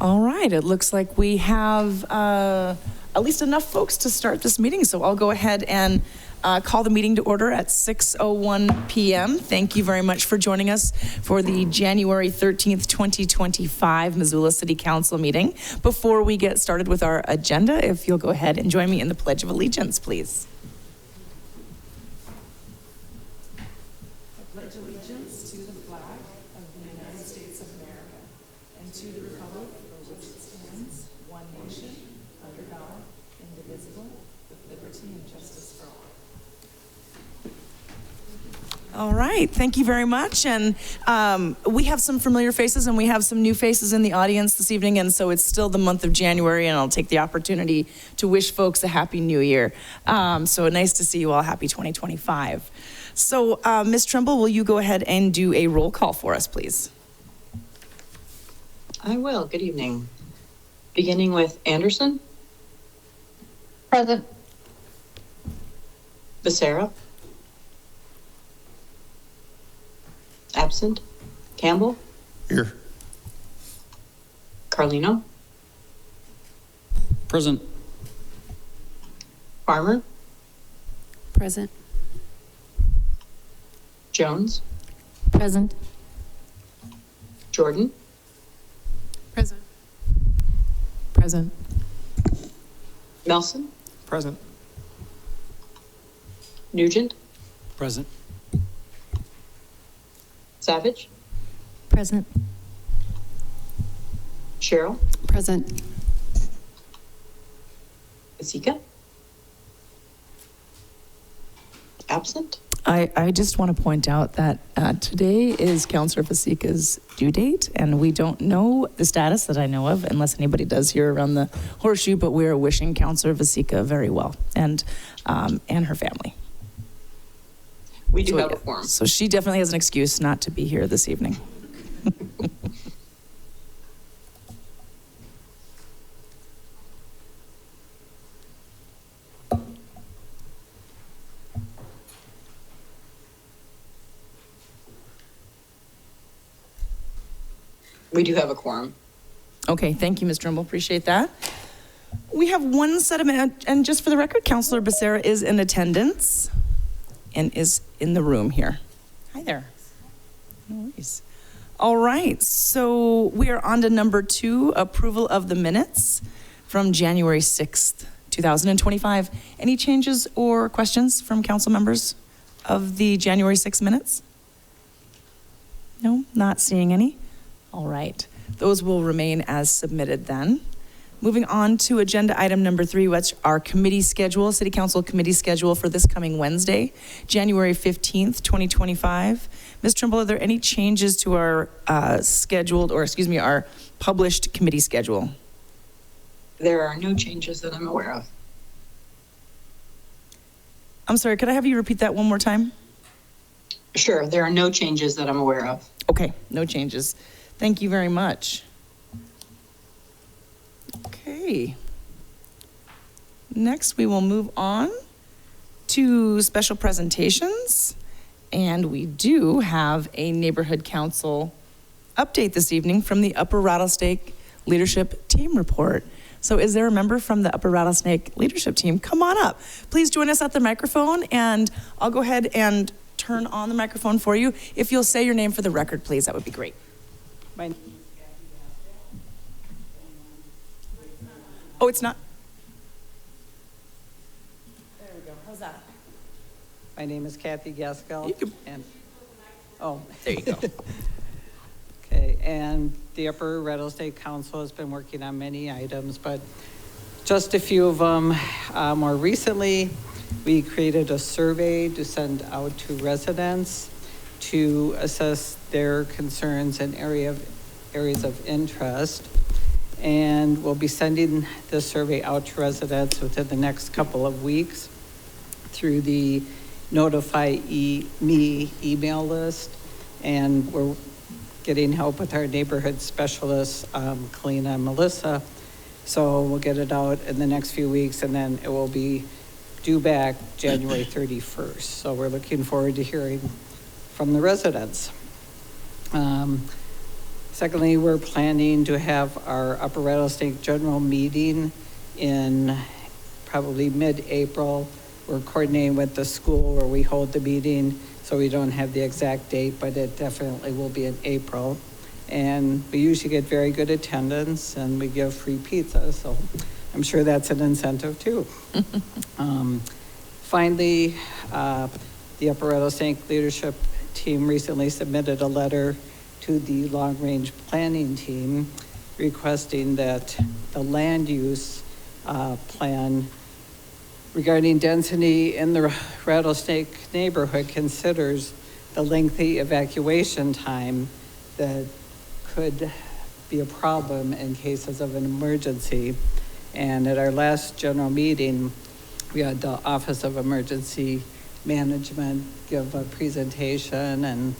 All right, it looks like we have at least enough folks to start this meeting, so I'll go ahead and call the meeting to order at 6:01 p.m. Thank you very much for joining us for the January 13th, 2025 Missoula City Council meeting. Before we get started with our agenda, if you'll go ahead and join me in the Pledge of Allegiance, please. I pledge allegiance to the flag of the United States of America and to the republic for which it stands, one nation, under God, indivisible, with liberty and justice for all. All right, thank you very much. And we have some familiar faces and we have some new faces in the audience this evening. And so it's still the month of January, and I'll take the opportunity to wish folks a happy new year. So nice to see you all. Happy 2025. So Ms. Trimble, will you go ahead and do a roll call for us, please? I will. Good evening. Beginning with Anderson. Present. Becerra. Absent. Campbell. Here. Carlino. Present. Farmer. Present. Jones. Present. Jordan. Present. Present. Melson. Present. Nugent. Present. Savage. Present. Cheryl. Present. Masika. Absent. I just want to point out that today is Councillor Fasika's due date, and we don't know the status that I know of, unless anybody does here around the horseshoe, but we're wishing Councillor Fasika very well, and her family. We do have a quorum. So she definitely has an excuse not to be here this evening. We do have a quorum. Okay, thank you, Ms. Trimble. Appreciate that. We have one set of minutes, and just for the record, Councillor Becerra is in attendance and is in the room here. Hi there. No worries. All right, so we are on to number 2, approval of the minutes from January 6th, 2025. Any changes or questions from council members of the January 6th minutes? No, not seeing any. All right, those will remain as submitted then. Moving on to agenda item number 3, which our committee schedule, City Council committee schedule for this coming Wednesday, January 15th, 2025. Ms. Trimble, are there any changes to our our published committee schedule? There are no changes that I'm aware of. I'm sorry, could I have you repeat that one more time? Sure, there are no changes that I'm aware of. Okay, no changes. Thank you very much. Okay. Next, we will move on to special presentations. And we do have a neighborhood council update this evening from the Upper Rattlesnake Leadership Team report. So is there a member from the Upper Rattlesnake Leadership Team? Come on up. Please join us at the microphone, and I'll go ahead and turn on the microphone for you. If you'll say your name for the record, please, that would be great. Oh, it's not? There we go. How's that? My name is Kathy Gaskell. And there you go. Okay, and the Upper Rattlesnake Council has been working on many items, but just a few of them. More recently, we created a survey to send out to residents to assess their concerns and areas of interest. And we'll be sending the survey out to residents within the next couple of weeks through the Notify Me email list. And we're getting help with our neighborhood specialists, Kalina and Melissa. So we'll get it out in the next few weeks, and then it will be due back January 31st. So we're looking forward to hearing from the residents. Secondly, we're planning to have our Upper Rattlesnake General Meeting in probably mid-April. We're coordinating with the school where we hold the meeting, so we don't have the exact date, but it definitely will be in April. And we usually get very good attendance, and we give free pizza, so I'm sure that's an incentive too. Finally, the Upper Rattlesnake Leadership Team recently submitted a letter to the long-range planning team requesting that the land use plan regarding density in the Rattlesnake neighborhood considers the lengthy evacuation time that could be a problem in cases of an emergency. And at our last general meeting, we had the Office of Emergency Management give a presentation, and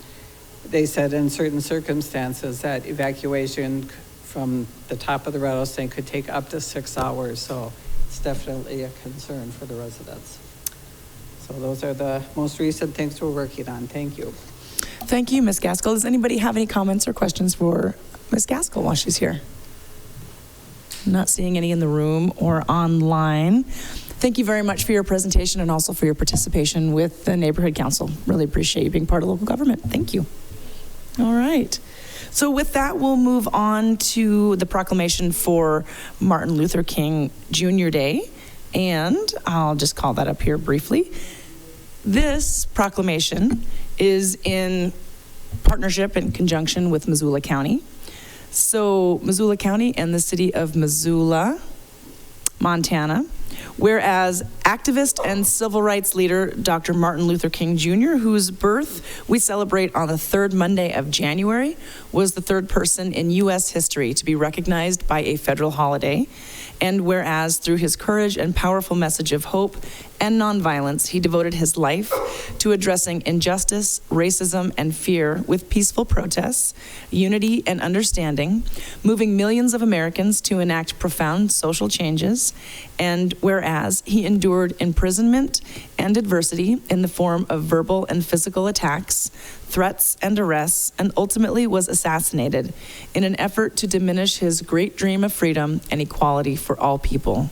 they said in certain circumstances that evacuation from the top of the rattlesnake could take up to 6 hours. So it's definitely a concern for the residents. So those are the most recent things we're working on. Thank you. Thank you, Ms. Gaskell. Does anybody have any comments or questions for Ms. Gaskell while she's here? Not seeing any in the room or online. Thank you very much for your presentation and also for your participation with the Neighborhood Council. Really appreciate you being part of local government. Thank you. All right. So with that, we'll move on to the proclamation for Martin Luther King Jr. Day. And I'll just call that up here briefly. This proclamation is in partnership and conjunction with Missoula County. So Missoula County and the city of Missoula, Montana, whereas activist and civil rights leader Dr. Martin Luther King Jr., whose birth we celebrate on the third Monday of January, was the third person in U.S. history to be recognized by a federal holiday. And whereas through his courage and powerful message of hope and nonviolence, he devoted his life to addressing injustice, racism, and fear with peaceful protests, unity, and understanding, moving millions of Americans to enact profound social changes. And whereas he endured imprisonment and adversity in the form of verbal and physical attacks, threats, and arrests, and ultimately was assassinated in an effort to diminish his great dream of freedom and equality for all people.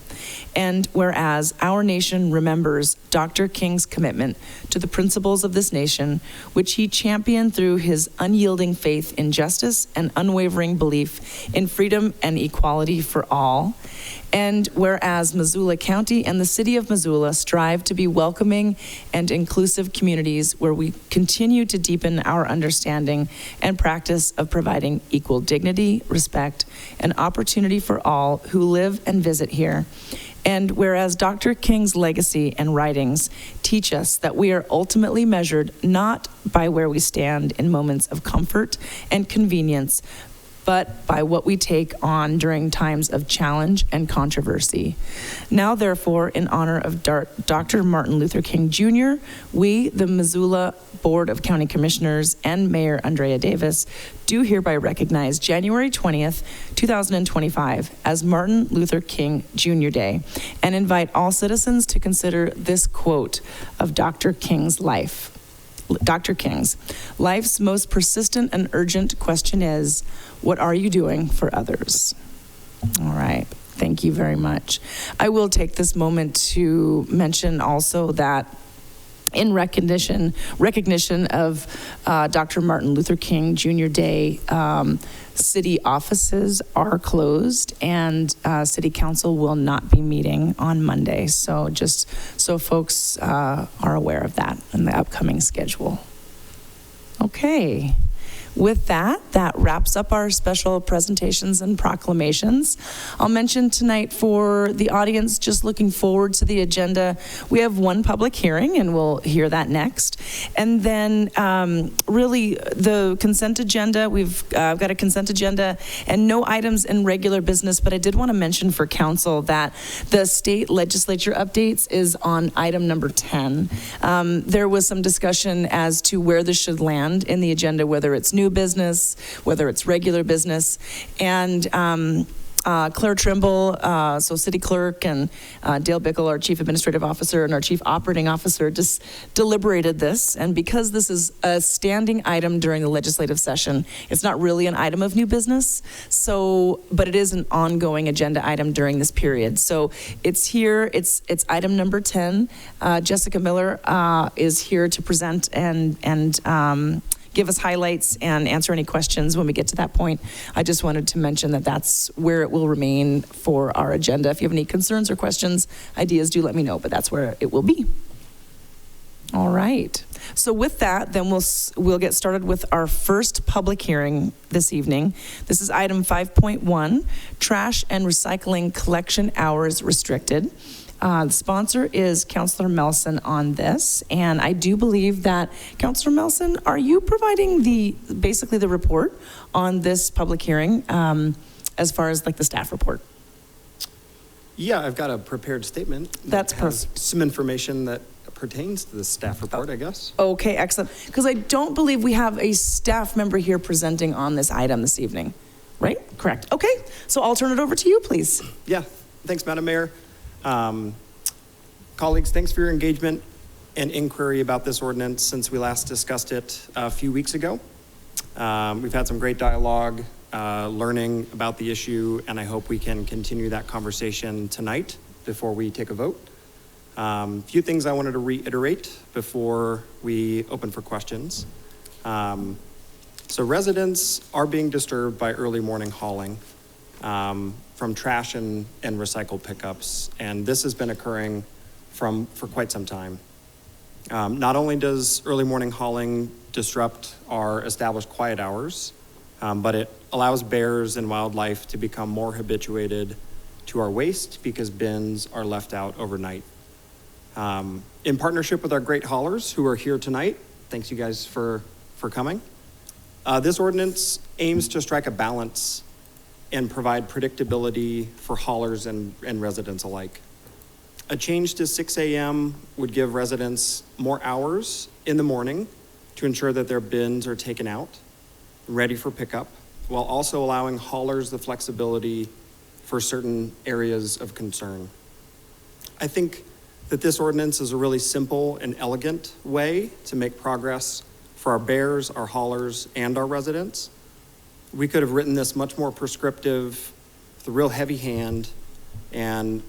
And whereas our nation remembers Dr. King's commitment to the principles of this nation, which he championed through his unyielding faith in justice and unwavering belief in freedom and equality for all. And whereas Missoula County and the city of Missoula strive to be welcoming and inclusive communities where we continue to deepen our understanding and practice of providing equal dignity, respect, and opportunity for all who live and visit here. And whereas Dr. King's legacy and writings teach us that we are ultimately measured not by where we stand in moments of comfort and convenience, but by what we take on during times of challenge and controversy. Now, therefore, in honor of Dr. Martin Luther King Jr., we, the Missoula Board of County Commissioners and Mayor Andrea Davis, do hereby recognize January 20th, 2025 as Martin Luther King Jr. Day and invite all citizens to consider this quote of Dr. King's life. Dr. King's, life's most persistent and urgent question is, what are you doing for others? All right, thank you very much. I will take this moment to mention also that in recognition of Dr. Martin Luther King Jr. Day, city offices are closed and city council will not be meeting on Monday. So just so folks are aware of that in the upcoming schedule. Okay. With that wraps up our special presentations and proclamations. I'll mention tonight for the audience just looking forward to the agenda, we have one public hearing and we'll hear that next. And then really the consent agenda, we've got a consent agenda and no items in regular business, but I did want to mention for council that the state legislature updates is on item number 10. There was some discussion as to where this should land in the agenda, whether it's new business, whether it's regular business. And Claire Trimble, so city clerk, and Dale Bickle, our chief administrative officer, and our chief operating officer just deliberated this. And because this is a standing item during the legislative session, it's not really an item of new business. So, but it is an ongoing agenda item during this period. So it's here. It's item number 10. Jessica Miller is here to present and give us highlights and answer any questions when we get to that point. I just wanted to mention that that's where it will remain for our agenda. If you have any concerns or questions, ideas, do let me know, but that's where it will be. All right. So with that, then we'll get started with our first public hearing this evening. This is item 5.1, trash and recycling collection hours restricted. The sponsor is Councillor Melson on this, and I do believe that, Councillor Melson, are you providing basically the report on this public hearing as far as like the staff report? Yeah, I've got a prepared statement. That's that has perfect. some information that pertains to the staff report, I guess. Okay, excellent. Because I don't believe we have a staff member here presenting on this item this evening, right? Correct. Okay, so I'll turn it over to you, please. Yeah, thanks, Madam Mayor. Colleagues, thanks for your engagement and inquiry about this ordinance since we last discussed it a few weeks ago. We've had some great dialogue, learning about the issue, and I hope we can continue that conversation tonight before we take a vote. A few things I wanted to reiterate before we open for questions. So residents are being disturbed by early morning hauling from trash and recycle pickups, and this has been occurring for quite some time. Not only does early morning hauling disrupt our established quiet hours, but it allows bears and wildlife to become more habituated to our waste because bins are left out overnight. In partnership with our great haulers who are here tonight, thanks you guys for coming. This ordinance aims to strike a balance and provide predictability for haulers and residents alike. A change to 6 a.m. would give residents more hours in the morning to ensure that their bins are taken out, ready for pickup, while also allowing haulers the flexibility for certain areas of concern. I think that this ordinance is a really simple and elegant way to make progress for our bears, our haulers, and our residents. We could have written this much more prescriptive, with a real heavy hand, and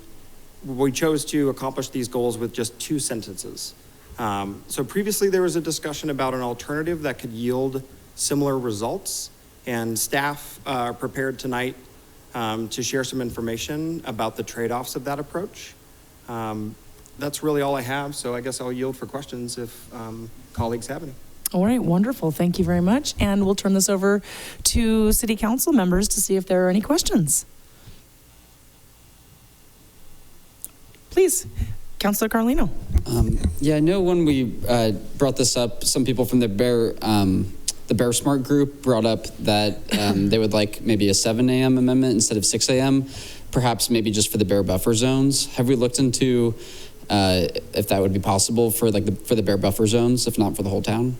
we chose to accomplish these goals with just 2 sentences. So previously there was a discussion about an alternative that could yield similar results, and staff are prepared tonight to share some information about the trade-offs of that approach. That's really all I have, so I guess I'll yield for questions if colleagues have any. All right, wonderful. Thank you very much. And we'll turn this over to City Council members to see if there are any questions. Please, Councilor Carlino. Yeah, I know when we brought this up, some people from the Bear Smart group brought up that they would like maybe a 7 a.m. amendment instead of 6 a.m., perhaps maybe just for the bear buffer zones. Have we looked into if that would be possible for for the bear buffer zones, if not for the whole town?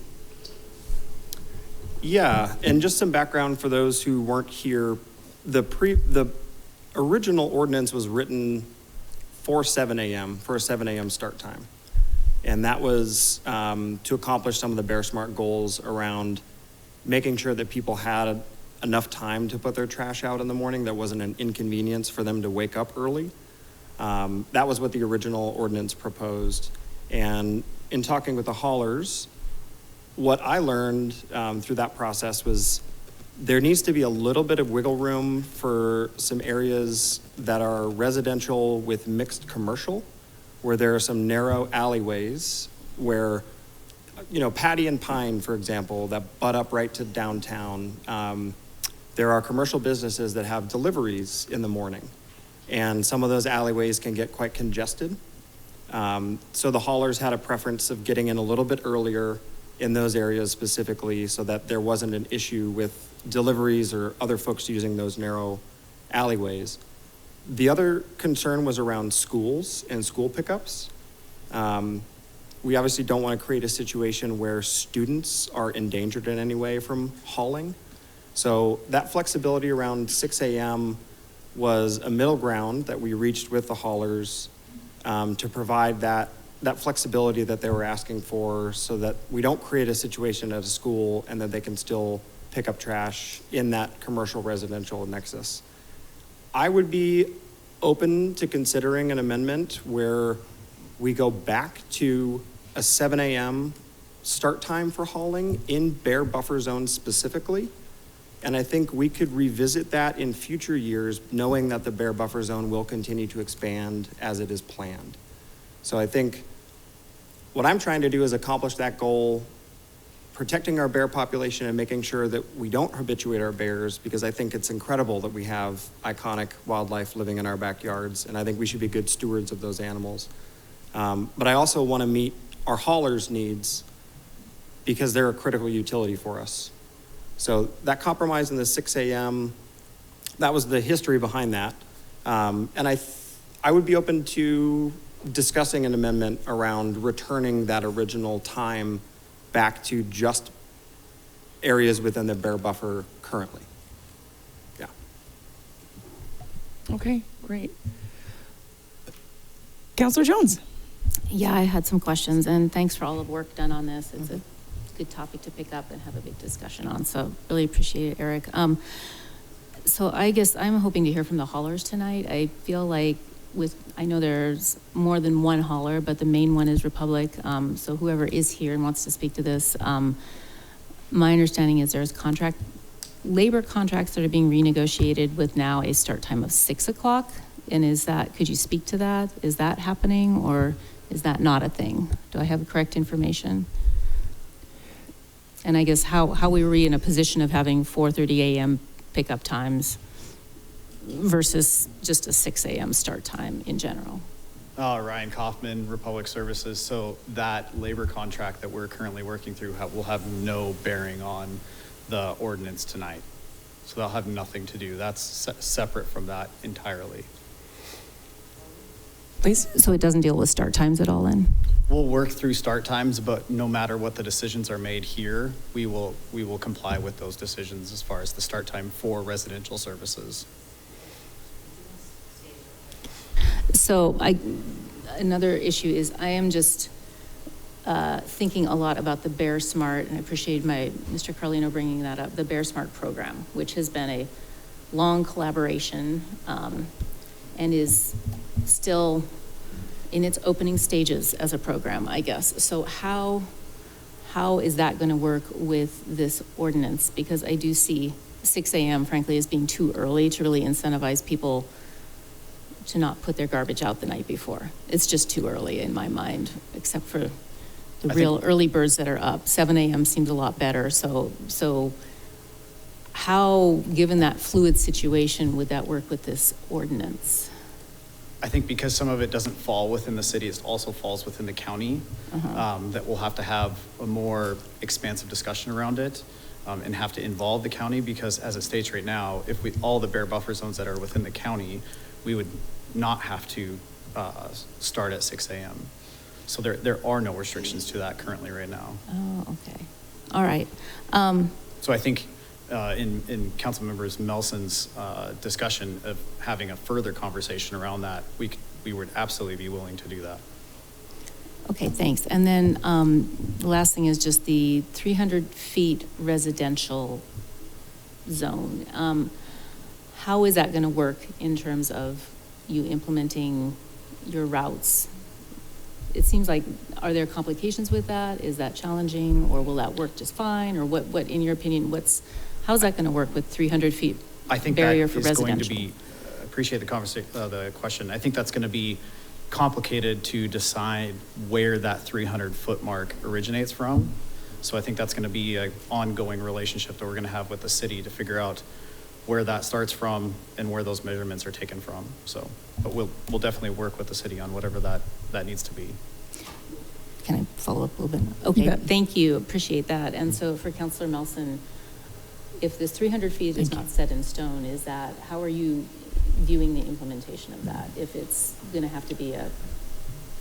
Yeah, and just some background for those who weren't here. The original ordinance was written for 7 a.m., for a 7 a.m. start time. And that was to accomplish some of the Bear Smart goals around making sure that people had enough time to put their trash out in the morning. There wasn't an inconvenience for them to wake up early. That was what the original ordinance proposed. And in talking with the haulers, what I learned through that process was there needs to be a little bit of wiggle room for some areas that are residential with mixed commercial, where there are some narrow alleyways where, Patty and Pine, for example, that butt up right to downtown. There are commercial businesses that have deliveries in the morning, and some of those alleyways can get quite congested. So the haulers had a preference of getting in a little bit earlier in those areas specifically so that there wasn't an issue with deliveries or other folks using those narrow alleyways. The other concern was around schools and school pickups. We obviously don't want to create a situation where students are endangered in any way from hauling. So that flexibility around 6 a.m. was a middle ground that we reached with the haulers to provide that flexibility that they were asking for, so that we don't create a situation at a school and that they can still pick up trash in that commercial residential nexus. I would be open to considering an amendment where we go back to a 7 a.m. start time for hauling in bear buffer zones specifically. And I think we could revisit that in future years, knowing that the bear buffer zone will continue to expand as it is planned. So I think what I'm trying to do is accomplish that goal, protecting our bear population and making sure that we don't habituate our bears, because I think it's incredible that we have iconic wildlife living in our backyards, and I think we should be good stewards of those animals. But I also want to meet our haulers' needs because they're a critical utility for us. So that compromise in the 6 a.m., that was the history behind that. And I would be open to discussing an amendment around returning that original time back to just areas within the bear buffer currently. Yeah. Okay, great. Councillor Jones. Yeah, I had some questions, and thanks for all the work done on this. It's a good topic to pick up and have a big discussion on, so really appreciate it, Eric. So I guess I'm hoping to hear from the haulers tonight. I feel like I know there's more than one hauler, but the main one is Republic. So whoever is here and wants to speak to this, my understanding is there's labor contracts that are being renegotiated with now a start time of 6 o'clock. And could you speak to that? Is that happening, or is that not a thing? Do I have the correct information? And I guess how we were in a position of having 4:30 a.m. pickup times versus just a 6 a.m. start time in general. Ryan Kaufman, Republic Services. So that labor contract that we're currently working through will have no bearing on the ordinance tonight. So they'll have nothing to do. That's separate from that entirely. Please. So it doesn't deal with start times at all then? We'll work through start times, but no matter what the decisions are made here, we will comply with those decisions as far as the start time for residential services. So another issue is I am just thinking a lot about the Bear Smart, and I appreciate Mr. Carlino bringing that up, the Bear Smart program, which has been a long collaboration and is still in its opening stages as a program, I guess. So how is that going to work with this ordinance? Because I do see 6 a.m., frankly, as being too early to really incentivize people to not put their garbage out the night before. It's just too early in my mind, except for the real early birds that are up. 7 a.m. seems a lot better. So how, given that fluid situation, would that work with this ordinance? I think because some of it doesn't fall within the city, it also falls within the county, that we'll have to have a more expansive discussion around it and have to involve the county, because as it states right now, if all the bear buffer zones that are within the county, we would not have to start at 6 a.m. So there are no restrictions to that currently right now. Oh, okay. All right. So I think in Council Members Melson's discussion of having a further conversation around that, we would absolutely be willing to do that. Okay, thanks. And then the last thing is just the 300 feet residential zone. How is that going to work in terms of you implementing your routes? It seems like, are there complications with that? Is that challenging, or will that work just fine? Or what in your opinion, how's that going to work with 300 feet barrier for residential? I think that is going to be, appreciate the question. I think that's going to be complicated to decide where that 300-foot mark originates from. So I think that's going to be an ongoing relationship that we're going to have with the city to figure out where that starts from and where those measurements are taken from. So, but we'll definitely work with the city on whatever that needs to be. Can I follow up a little bit? Okay, thank you. Appreciate that. And so for Councillor Melson, if this 300 feet is not set in stone, how are you viewing the implementation of that? If it's going to have to be a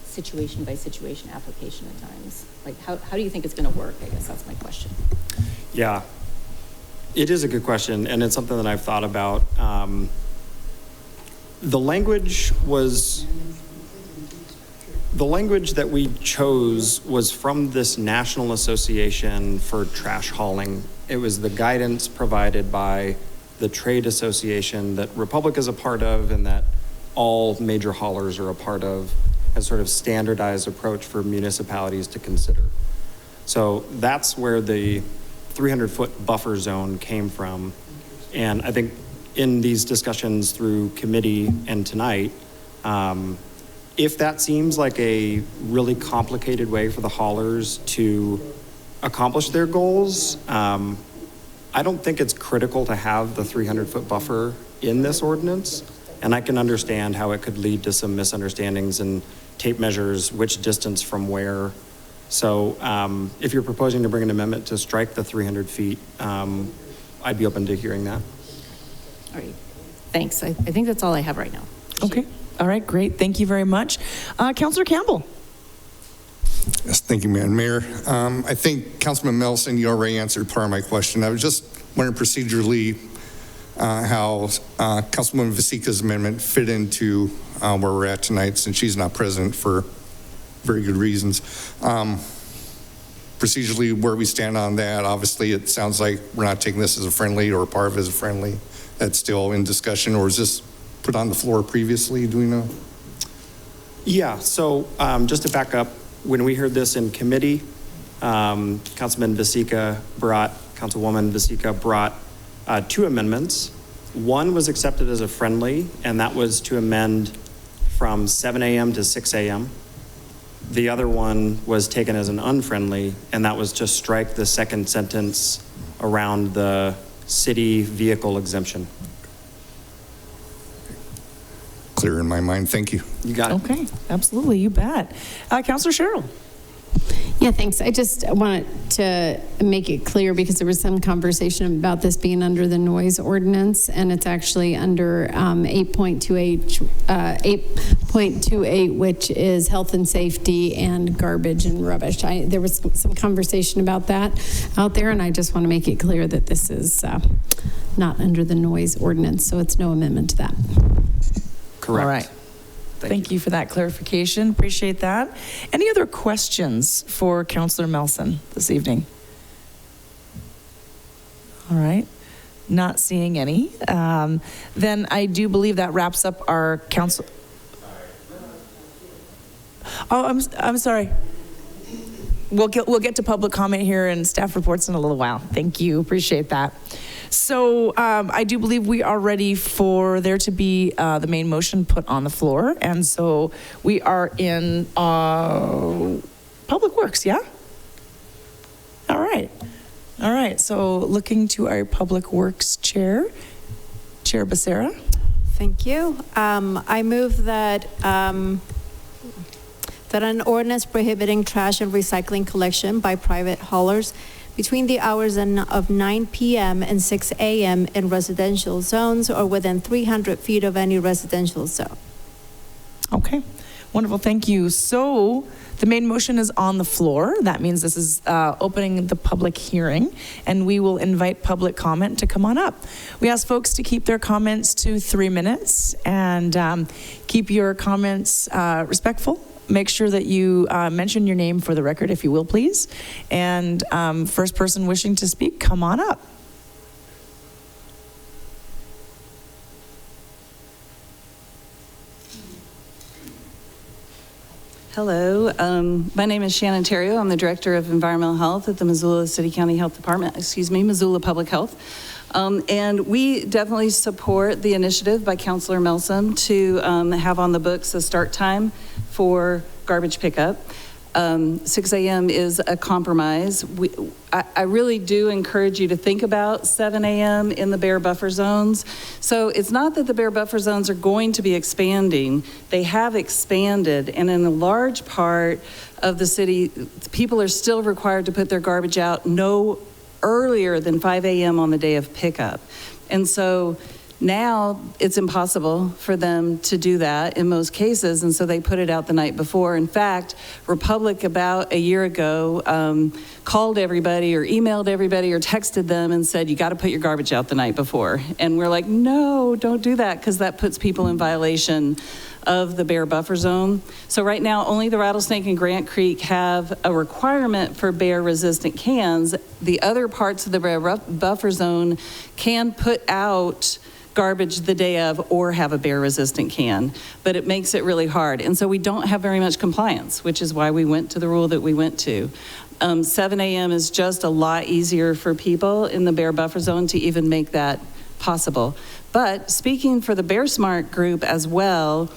situation by situation application at times, like how do you think it's going to work? I guess that's my question. Yeah, it is a good question, and it's something that I've thought about. The language that we chose was from this National Association for Trash Hauling. It was the guidance provided by the trade association that Republic is a part of and that all major haulers are a part of, as sort of standardized approach for municipalities to consider. So that's where the 300-foot buffer zone came from. And I think in these discussions through committee and tonight, if that seems like a really complicated way for the haulers to accomplish their goals, I don't think it's critical to have the 300-foot buffer in this ordinance. And I can understand how it could lead to some misunderstandings and tape measures, which distance from where. So if you're proposing to bring an amendment to strike the 300 feet, I'd be open to hearing that. All right, thanks. I think that's all I have right now. Okay. All right, great. Thank you very much. Councillor Campbell. Yes, thank you, Madam Mayor. I think Councilman Melson, you already answered part of my question. I was just wondering procedurally how Councilwoman Vasica's amendment fit into where we're at tonight, since she's not present for very good reasons. Procedurally, where we stand on that, obviously it sounds like we're not taking this as a friendly or part of it as a friendly. That's still in discussion, or is this put on the floor previously? Do we know? Yeah, so just to back up, when we heard this in committee, Councilwoman Vasica brought two amendments. One was accepted as a friendly, and that was to amend from 7 a.m. to 6 a.m. The other one was taken as an unfriendly, and that was to strike the second sentence around the city vehicle exemption. Clear in my mind. Thank you. You got it. Okay, absolutely, you bet. Councillor Sherrill. Yeah, thanks. I just wanted to make it clear because there was some conversation about this being under the noise ordinance, and it's actually under 8.28, which is health and safety and garbage and rubbish. There was some conversation about that out there, and I just want to make it clear that this is not under the noise ordinance, so it's no amendment to that. Correct. All right. Thank you for that clarification. Appreciate that. Any other questions for Councillor Melson this evening? All right. Not seeing any. Then I do believe that wraps up our council. Oh, I'm sorry. We'll get to public comment here and staff reports in a little while. Thank you. Appreciate that. So I do believe we are ready for there to be the main motion put on the floor. And so we are in Public Works, yeah? All right. All right. So looking to our Public Works Chair, Chair Becerra. Thank you. I move that that an ordinance prohibiting trash and recycling collection by private haulers between the hours of 9 p.m. and 6 a.m. in residential zones or within 300 feet of any residential zone. Okay, wonderful, thank you. So the main motion is on the floor. That means this is opening the public hearing, and we will invite public comment to come on up. We ask folks to keep their comments to 3 minutes and keep your comments respectful. Make sure that you mention your name for the record, if you will, please. And first person wishing to speak, come on up. Hello, my name is Shannon Terrio. I'm the Director of Environmental Health at the Missoula City County Health Department, Missoula Public Health. And we definitely support the initiative by Councilor Melson to have on the books a start time for garbage pickup. 6 a.m. is a compromise. I really do encourage you to think about 7 a.m. in the bear buffer zones. So it's not that the bear buffer zones are going to be expanding. They have expanded, and in a large part of the city, people are still required to put their garbage out no earlier than 5 a.m. on the day of pickup. And so Now, it's impossible for them to do that in most cases, and so they put it out the night before. In fact, Republic about a year ago called everybody or emailed everybody or texted them and said, you got to put your garbage out the night before. And we're like, no, don't do that, because that puts people in violation of the bear buffer zone. So right now, only the Rattlesnake and Grant Creek have a requirement for bear-resistant cans. The other parts of the bear buffer zone can put out garbage the day of or have a bear-resistant can, but it makes it really hard. And so we don't have very much compliance, which is why we went to the rule that we went to. 7 a.m. is just a lot easier for people in the bear buffer zone to even make that possible. But speaking for the Bear Smart group as well,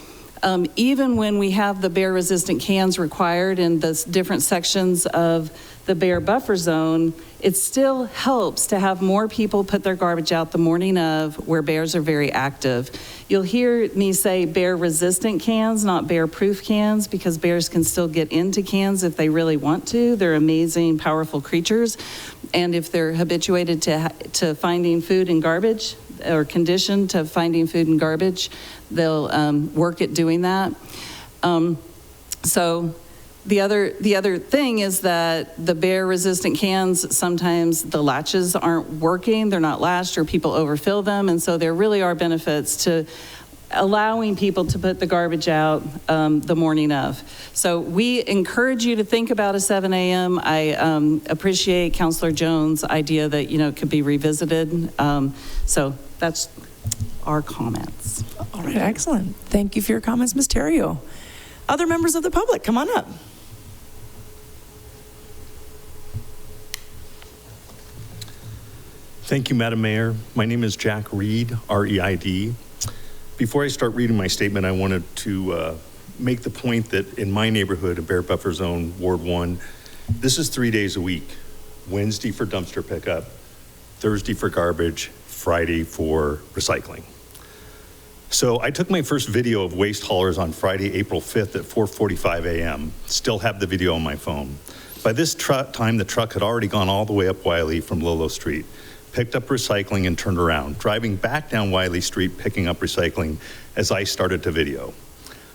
even when we have the bear-resistant cans required in the different sections of the bear buffer zone, it still helps to have more people put their garbage out the morning of where bears are very active. You'll hear me say bear-resistant cans, not bear-proof cans, because bears can still get into cans if they really want to. They're amazing, powerful creatures. And if they're habituated to finding food and garbage, or conditioned to finding food and garbage, they'll work at doing that. So the other thing is that the bear-resistant cans, sometimes the latches aren't working, they're not latched, or people overfill them, and so there really are benefits to allowing people to put the garbage out the morning of. So we encourage you to think about a 7 a.m. I appreciate Councilor Jones' idea that, it could be revisited. So that's our comments. All right, excellent. Thank you for your comments, Ms. Terrio. Other members of the public, come on up. Thank you, Madam Mayor. My name is Jack Reed, R-E-I-D. Before I start reading my statement, I wanted to make the point that in my neighborhood, a bear buffer zone, Ward 1, this is 3 days a week. Wednesday for dumpster pickup, Thursday for garbage, Friday for recycling. So I took my first video of waste haulers on Friday, April 5th at 4:45 a.m. Still have the video on my phone. By this time, the truck had already gone all the way up Wiley from Lolo Street, picked up recycling and turned around, driving back down Wiley Street, picking up recycling as I started to video.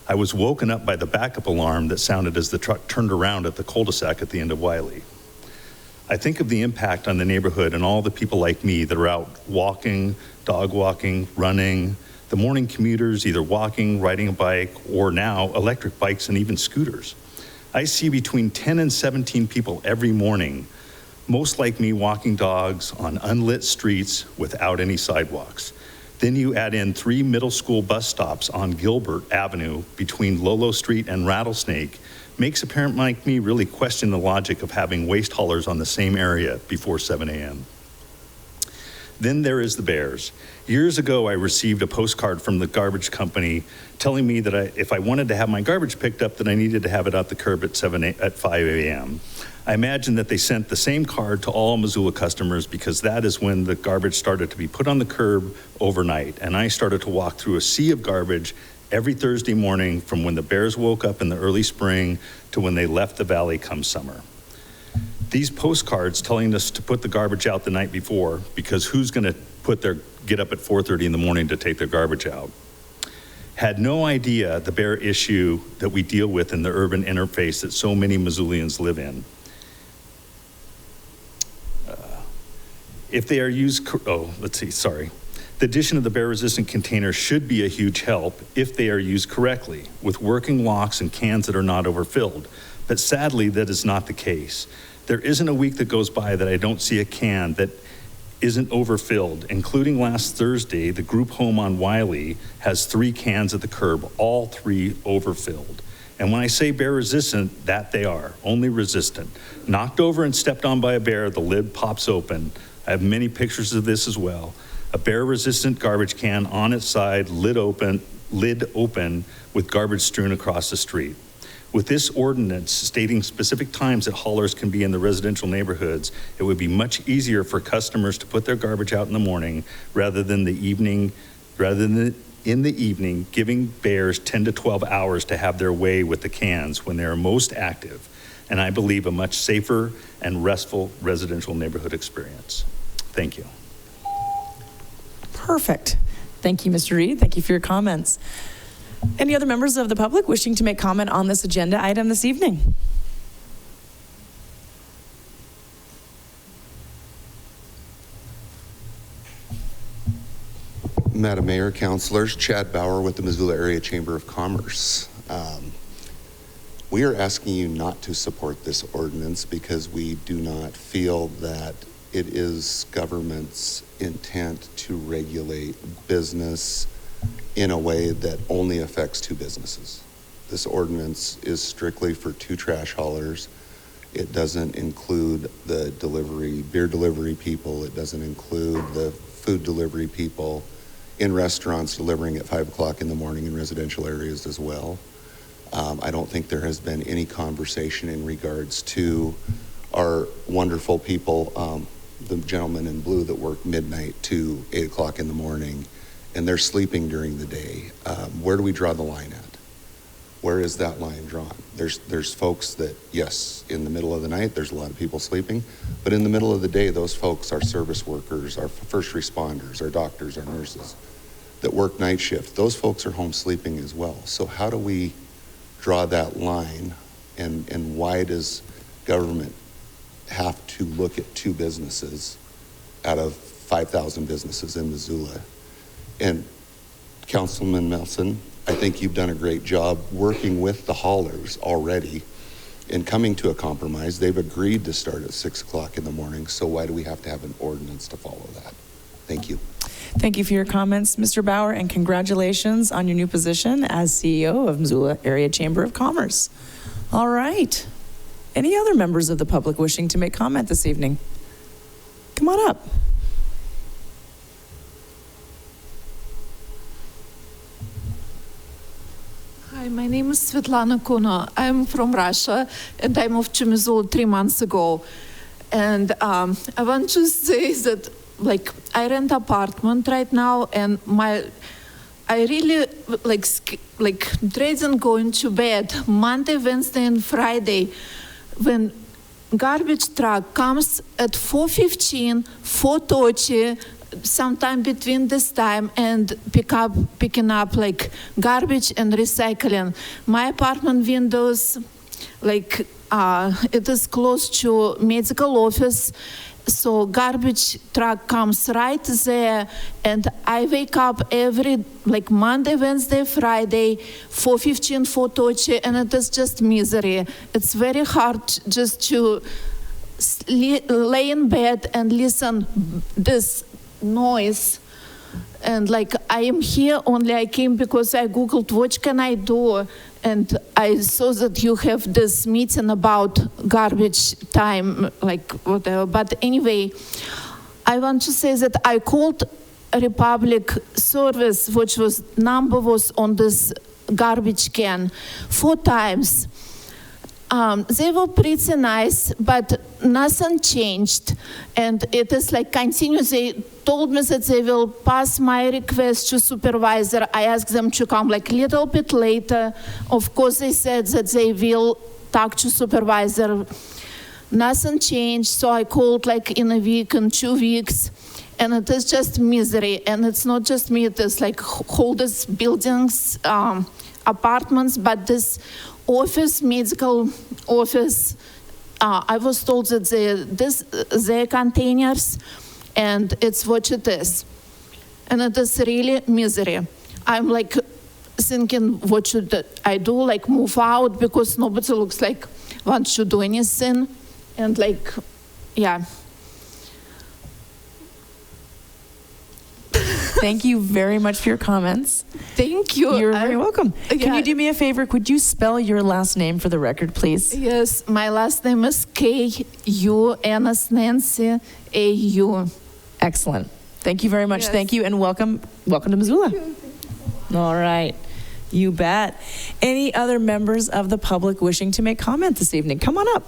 I was woken up by the backup alarm that sounded as the truck turned around at the cul-de-sac at the end of Wiley. I think of the impact on the neighborhood and all the people like me that are out walking, dog walking, running, the morning commuters either walking, riding a bike, or now electric bikes and even scooters. I see between 10 and 17 people every morning, most like me walking dogs on unlit streets without any sidewalks. Then you add in 3 middle school bus stops on Gilbert Avenue between Lolo Street and Rattlesnake, makes a parent like me really question the logic of having waste haulers on the same area before 7 a.m. Then there is the bears. Years ago, I received a postcard from the garbage company telling me that if I wanted to have my garbage picked up, that I needed to have it at the curb at 5 a.m. I imagine that they sent the same card to all Missoula customers because that is when the garbage started to be put on the curb overnight. And I started to walk through a sea of garbage every Thursday morning from when the bears woke up in the early spring to when they left the valley come summer. These postcards telling us to put the garbage out the night before, because who's going to get up at 4:30 in the morning to take their garbage out, had no idea the bear issue that we deal with in the urban interface that so many Missoulians live in. If they are used, the addition of the bear-resistant container should be a huge help if they are used correctly, with working locks and cans that are not overfilled. But sadly, that is not the case. There isn't a week that goes by that I don't see a can that isn't overfilled, including last Thursday, the group home on Wiley has 3 cans at the curb, all 3 overfilled. And when I say bear resistant, that they are, only resistant. Knocked over and stepped on by a bear, the lid pops open. I have many pictures of this as well. A bear-resistant garbage can on its side, lid open, with garbage strewn across the street. With this ordinance stating specific times that haulers can be in the residential neighborhoods, it would be much easier for customers to put their garbage out in the morning rather than in the evening, giving bears 10 to 12 hours to have their way with the cans when they are most active, and I believe a much safer and restful residential neighborhood experience. Thank you. Perfect. Thank you, Mr. Reed. Thank you for your comments. Any other members of the public wishing to make comment on this agenda item this evening? Madam Mayor, Councilors, Chad Bauer with the Missoula Area Chamber of Commerce. We are asking you not to support this ordinance because we do not feel that it is government's intent to regulate business in a way that only affects two businesses. This ordinance is strictly for two trash haulers. It doesn't include the beer delivery people. It doesn't include the food delivery people in restaurants delivering at 5 o'clock in the morning in residential areas as well. I don't think there has been any conversation in regards to our wonderful people, the gentlemen in blue that work midnight to 8 o'clock in the morning, and they're sleeping during the day. Where do we draw the line at? Where is that line drawn? There's folks that, yes, in the middle of the night, there's a lot of people sleeping, but in the middle of the day, those folks are service workers, our first responders, our doctors, our nurses that work night shift. Those folks are home sleeping as well. So how do we draw that line, and why does government have to look at two businesses out of 5,000 businesses in Missoula? And Councilman Melson, I think you've done a great job working with the haulers already and coming to a compromise. They've agreed to start at 6 o'clock in the morning, so why do we have to have an ordinance to follow that? Thank you. Thank you for your comments, Mr. Bauer, and congratulations on your new position as CEO of Missoula Area Chamber of Commerce. All right. Any other members of the public wishing to make comment this evening? Come on up. Hi, my name is Svetlana Kuna. I'm from Russia, and I moved to Missoula 3 months ago. And I want to say that, like, I rent an apartment right now, and I really dreading going to bed Monday, Wednesday, and Friday when garbage truck comes at 4:15, 4:30. Sometime between this time and picking up like garbage and recycling. My apartment windows, like it is close to medical office, so garbage truck comes right there, and I wake up every like Monday, Wednesday, Friday, 4:15, 4:30, and it is just misery. It's very hard just to lay in bed and listen this noise, and like I am here only. I came because I googled what can I do, and I saw that you have this meeting about garbage time, like whatever. But anyway, I want to say that I called Republic Service, which number was on this garbage can 4 times. They were pretty nice, but nothing changed. And it is like continuous. They told me that they will pass my request to supervisor. I asked them to come like a little bit later. Of course, they said that they will talk to supervisor. Nothing changed, so I called like in a week, in 2 weeks. And it is just misery. And it's not just me, it is like whole these buildings, apartments, but this office, medical office, I was told that they're containers, and it's what it is. And it is really misery. I'm like thinking, what should I do? Like move out, because nobody looks like wants to do anything. And like, yeah. Thank you very much for your comments. Thank you. You're very welcome. Yeah. Can you do me a favor? Could you spell your last name for the record, please? Yes, my last name is K-U, N as Nancy, A-U. Excellent. Thank you very much. Yes. Thank you, and welcome to Missoula. All right. You bet. Any other members of the public wishing to make comment this evening? Come on up.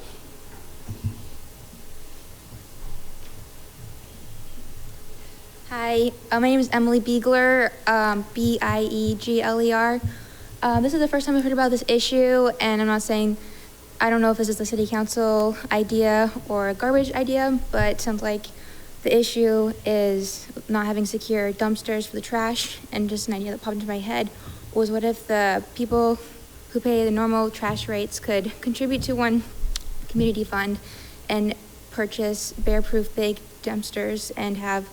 Hi, my name is Emily Biegler, Biegler. This is the first time I've heard about this issue, and I'm not saying, I don't know if this is a city council idea or a garbage idea, but it sounds like The issue is not having secure dumpsters for the trash, and just an idea that popped into my head was, what if the people who pay the normal trash rates could contribute to one community fund and purchase bear-proof big dumpsters and have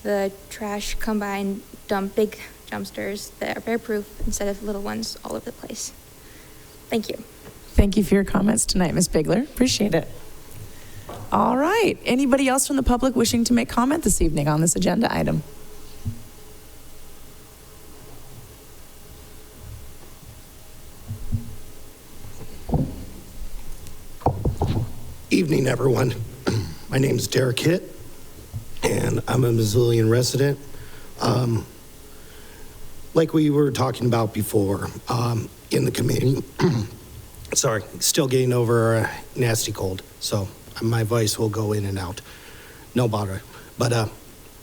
the trash come by and dump big dumpsters that are bear-proof instead of little ones all over the place. Thank you. Thank you for your comments tonight, Ms. Bigler. Appreciate it. All right. Anybody else from the public wishing to make comment this evening on this agenda item? Evening, everyone. My name is Derek Hitt, and I'm a Missoulian resident. Like we were talking about before, in the committee, sorry, still getting over a nasty cold, so my voice will go in and out. No bother. But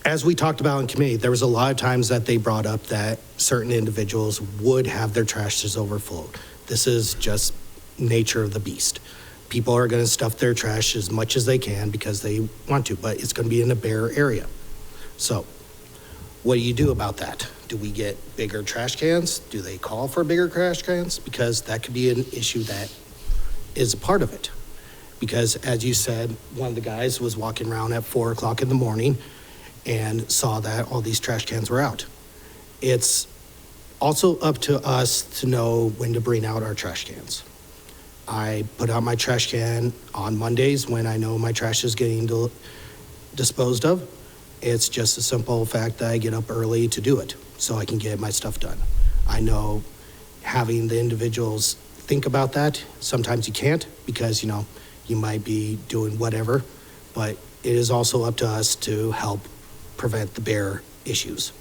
as we talked about in committee, there was a lot of times that they brought up that certain individuals would have their trashes overflow. This is just nature of the beast. People are going to stuff their trash as much as they can because they want to, but it's going to be in a bare area. So what do you do about that? Do we get bigger trash cans? Do they call for bigger trash cans? Because that could be an issue that is a part of it. Because as you said, one of the guys was walking around at 4 o'clock in the morning and saw that all these trash cans were out. It's also up to us to know when to bring out our trash cans. I put out my trash can on Mondays when I know my trash is getting disposed of. It's just a simple fact that I get up early to do it so I can get my stuff done. I know having the individuals think about that, sometimes you can't because, you might be doing whatever, but it is also up to us to help prevent the bear issues.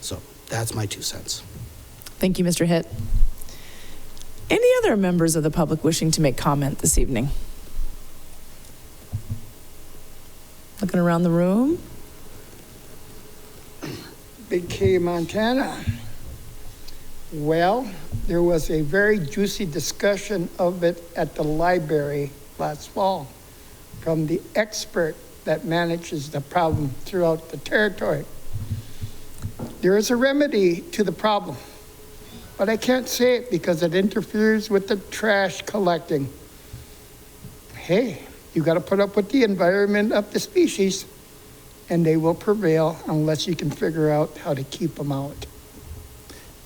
So that's my 2 cents. Thank you, Mr. Hitt. Any other members of the public wishing to make comment this evening? Looking around the room. Big K, Montana. Well, there was a very juicy discussion of it at the library last fall from the expert that manages the problem throughout the territory. There is a remedy to the problem, but I can't say it because it interferes with the trash collecting. Hey, you got to put up with the environment of the species, and they will prevail unless you can figure out how to keep them out.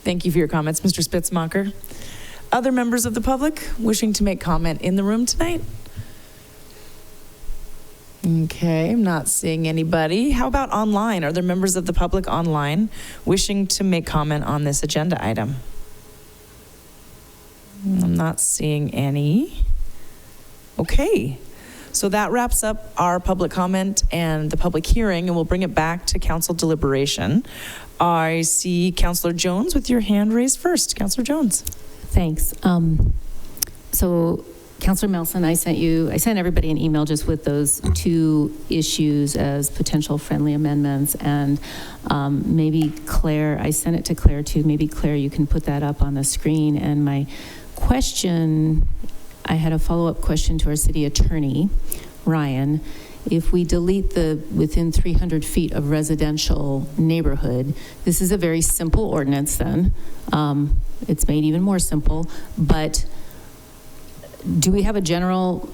Thank you for your comments, Mr. Spitzmacher. Other members of the public wishing to make comment in the room tonight? Okay, I'm not seeing anybody. How about online? Are there members of the public online wishing to make comment on this agenda item? I'm not seeing any. Okay, so that wraps up our public comment and the public hearing, and we'll bring it back to council deliberation. I see Councillor Jones with your hand raised first. Councillor Jones. Thanks. So Councillor Melson, I sent everybody an email just with those 2 issues as potential friendly amendments, and maybe Claire, I sent it to Claire too. Maybe Claire, you can put that up on the screen. And my question, I had a follow-up question to our city attorney, Ryan. If we delete the within 300 feet of residential neighborhood, this is a very simple ordinance then. It's made even more simple, but do we have a general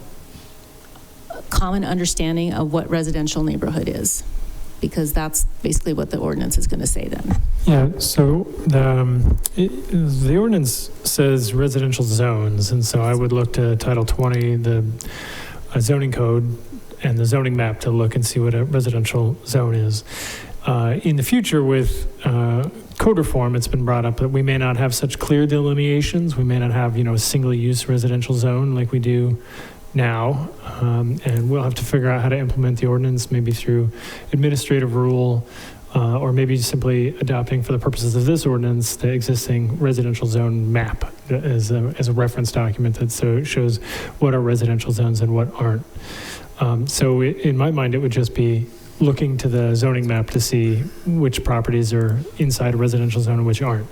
common understanding of what residential neighborhood is? Because that's basically what the ordinance is going to say then. Yeah, so the ordinance says residential zones, and so I would look to Title 20, the zoning code, and the zoning map to look and see what a residential zone is. In the future with code reform, it's been brought up that we may not have such clear delineations. We may not have, a single use residential zone like we do now. And we'll have to figure out how to implement the ordinance, maybe through administrative rule, or maybe simply adopting for the purposes of this ordinance, the existing residential zone map as a reference document that shows what are residential zones and what aren't. So in my mind, it would just be looking to the zoning map to see which properties are inside a residential zone and which aren't.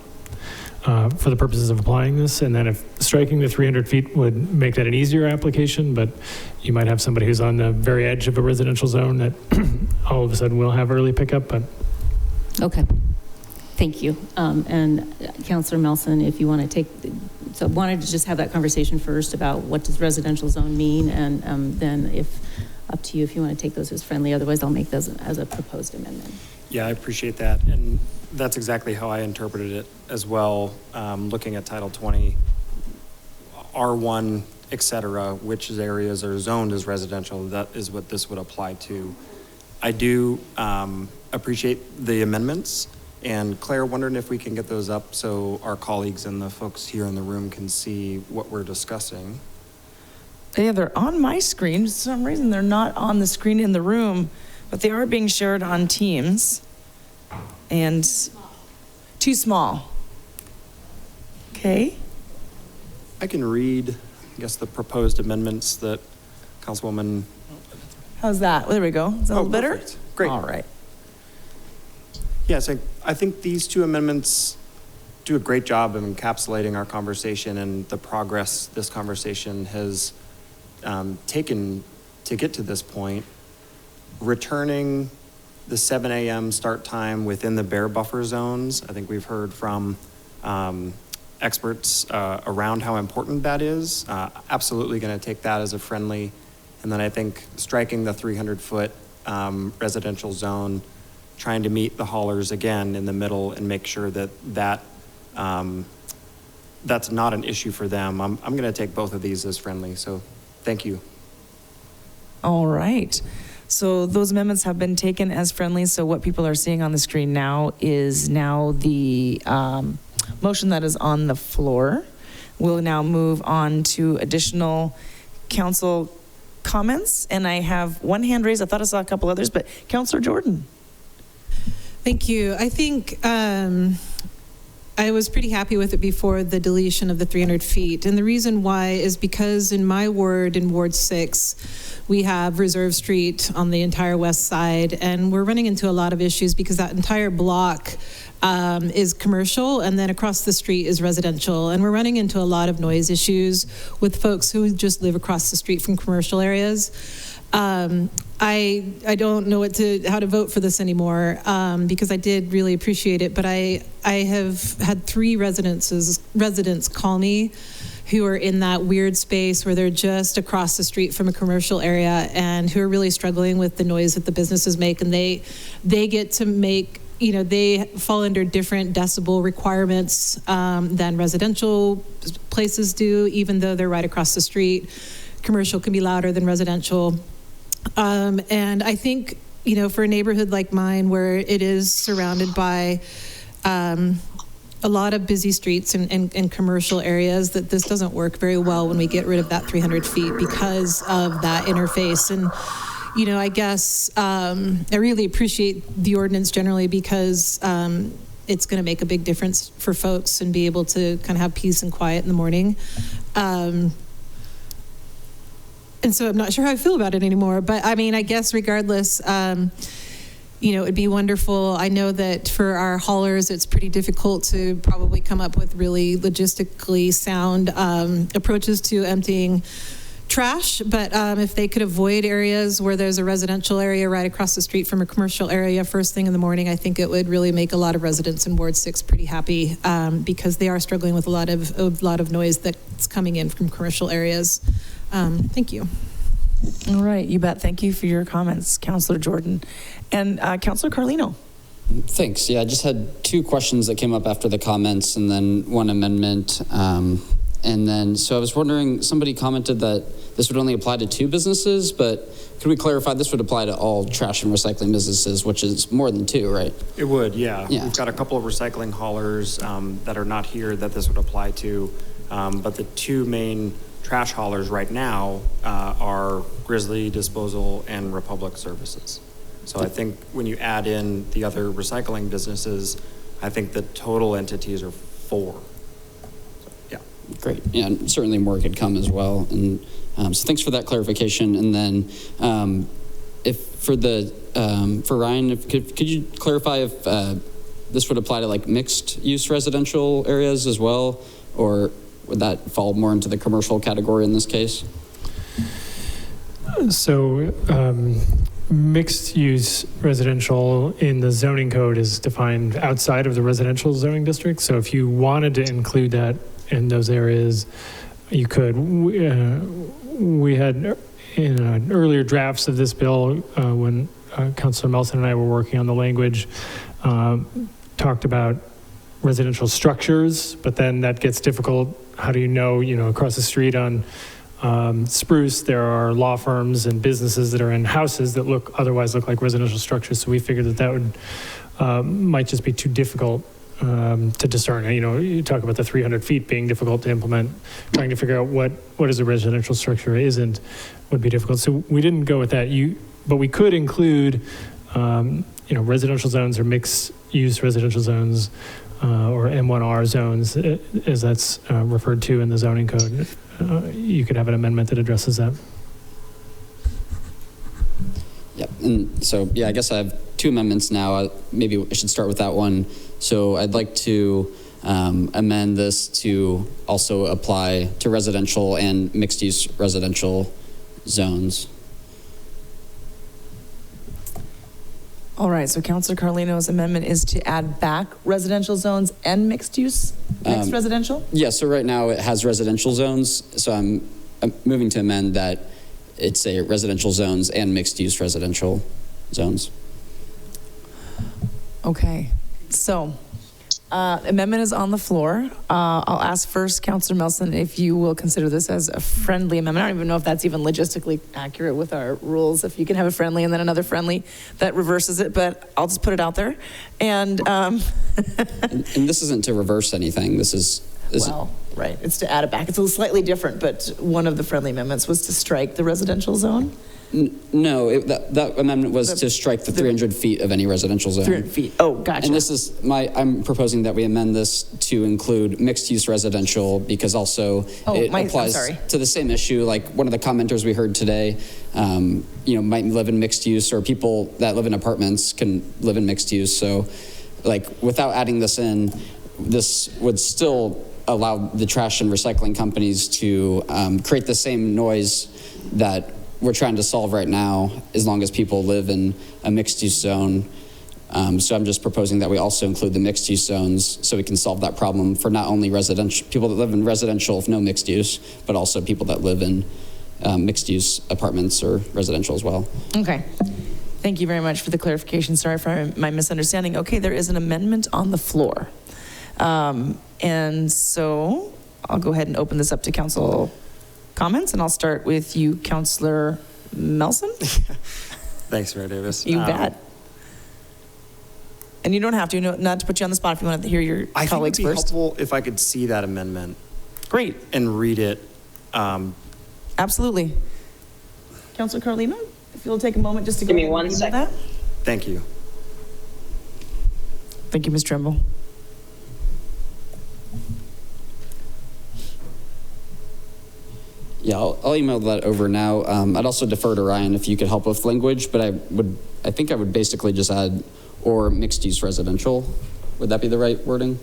for the purposes of applying this. And then if striking the 300 feet would make that an easier application, but you might have somebody who's on the very edge of a residential zone that all of a sudden will have early pickup, but. Okay, thank you. And Councillor Melson, if you want to take, so I wanted to just have that conversation first about what does residential zone mean, and then if, up to you if you want to take those as friendly, otherwise I'll make those as a proposed amendment. Yeah, I appreciate that. And that's exactly how I interpreted it as well, looking at Title 20, R1, et cetera, which areas are zoned as residential, that is what this would apply to. I do appreciate the amendments. And Claire, wondering if we can get those up so our colleagues and the folks here in the room can see what we're discussing. Yeah, they're on my screen. For some reason, they're not on the screen in the room, but they are being shared on Teams. And too small. Okay. I can read, I guess, the proposed amendments that Councilwoman. How's that? There we go. Is that a little better? Perfect. Great. All right. Yes, I think these two amendments do a great job of encapsulating our conversation and the progress this conversation has taken to get to this point. Returning the 7 a.m. start time within the bear buffer zones. I think we've heard from experts around how important that is. Absolutely going to take that as a friendly. And then I think striking the 300-foot residential zone, trying to meet the haulers again in the middle and make sure that that's not an issue for them. I'm going to take both of these as friendly. So thank you. All right. So those amendments have been taken as friendly. So what people are seeing on the screen now is now the motion that is on the floor. We'll now move on to additional council comments. And I have one hand raised. I thought I saw a couple others, but Councillor Jordan. Thank you. I think I was pretty happy with it before the deletion of the 300 feet. And the reason why is because in my ward, in Ward 6, we have Reserve Street on the entire west side, and we're running into a lot of issues because that entire block is commercial, and then across the street is residential. And we're running into a lot of noise issues with folks who just live across the street from commercial areas. I don't know how to vote for this anymore because I did really appreciate it, but I have had 3 residents call me who are in that weird space where they're just across the street from a commercial area and who are really struggling with the noise that the businesses make, and they get to make, you know, they fall under different decibel requirements than residential places do, even though they're right across the street. Commercial can be louder than residential. And I think, you know, for a neighborhood like mine where it is surrounded by a lot of busy streets and commercial areas, that this doesn't work very well when we get rid of that 300 feet because of that interface. And, you know, I guess I really appreciate the ordinance generally because it's going to make a big difference for folks and be able to kind of have peace and quiet in the morning. And so I'm not sure how I feel about it anymore. But I mean, I guess regardless, you know, it'd be wonderful. I know that for our haulers, it's pretty difficult to probably come up with really logistically sound approaches to emptying trash. But if they could avoid areas where there's a residential area right across the street from a commercial area first thing in the morning, I think it would really make a lot of residents in Ward 6 pretty happy because they are struggling with a lot of noise that's coming in from commercial areas. Thank you. All right, you bet. Thank you for your comments, Councillor Jordan. And Councillor Carlino. Thanks. Yeah, I just had 2 questions that came up after the comments and then one amendment. And then, so I was wondering, somebody commented that this would only apply to 2 businesses, but could we clarify this would apply to all trash and recycling businesses, which is more than 2, right? It would, yeah. We've got a couple of recycling haulers that are not here that this would apply to, but the 2 main trash haulers right now are Grizzly Disposal and Republic Services. So I think when you add in the other recycling businesses, I think the total entities are 4. So, yeah. Great. Yeah, and certainly more could come as well. And so thanks for that clarification. And then if for Ryan, could you clarify if this would apply to like mixed use residential areas as well, or would that fall more into the commercial category in this case? So mixed-use residential in the zoning code is defined outside of the residential zoning district. So if you wanted to include that in those areas, you could. We had in earlier drafts of this bill, when Councilor Melson and I were working on the language, talked about residential structures, but then that gets difficult. How do you know, across the street on Spruce, there are law firms and businesses that are in houses that otherwise look like residential structures. So we figured that would might just be too difficult to discern. You talk about the 300 feet being difficult to implement. Trying to figure out what is a residential structure would be difficult. So we didn't go with that. But we could include residential zones or mixed use residential zones or M1R zones, as that's referred to in the zoning code. You could have an amendment that addresses that. Yep. And so, I guess I have two amendments now. Maybe I should start with that one. So I'd like to amend this to also apply to residential and mixed use residential zones. All right, so Councilor Carlino's amendment is to add back residential zones and mixed residential? Yeah, so right now it has residential zones. So I'm moving to amend that it's a residential zones and mixed use residential zones. Okay, so amendment is on the floor. I'll ask first, Councilor Melson, if you will consider this as a friendly amendment. I don't even know if that's even logistically accurate with our rules, if you can have a friendly and then another friendly that reverses it, but I'll just put it out there. And and this isn't to reverse anything. This is right, it's to add it back. It's a little slightly different, but one of the friendly amendments was to strike the residential zone. No, that amendment was to strike the 300 feet of any residential zone. 300 feet. Oh, gotcha. And this is I'm proposing that we amend this to include mixed use residential, because also it applies to the same issue. Like one of the commenters we heard today, might live in mixed use, or people that live in apartments can live in mixed use. So without adding this in, this would still allow the trash and recycling companies to create the same noise that we're trying to solve right now, as long as people live in a mixed-use zone. So I'm just proposing that we also include the mixed-use zones, so we can solve that problem for not only people that live in residential with no mixed use, but also people that live in mixed-use apartments or residential as well. Okay. Thank you very much for the clarification. Sorry for my misunderstanding. Okay, there is an amendment on the floor. And so I'll go ahead and open this up to council comments, and I'll start with you, Councilor Melson. Thanks, Mayor Davis. You bet. And you don't have to, not to put you on the spot if you want to hear your colleagues first. I think it'd be helpful if I could see that amendment. Great. And read it. Absolutely. Councilor Carlino, if you'll take a moment just to give me 1 second. That. Thank you. Thank you, Ms. Trimble. Yeah, I'll email that over now. I'd also defer to Ryan if you could help with language, but I think I would basically just add or mixed use residential. Would that be the right wording?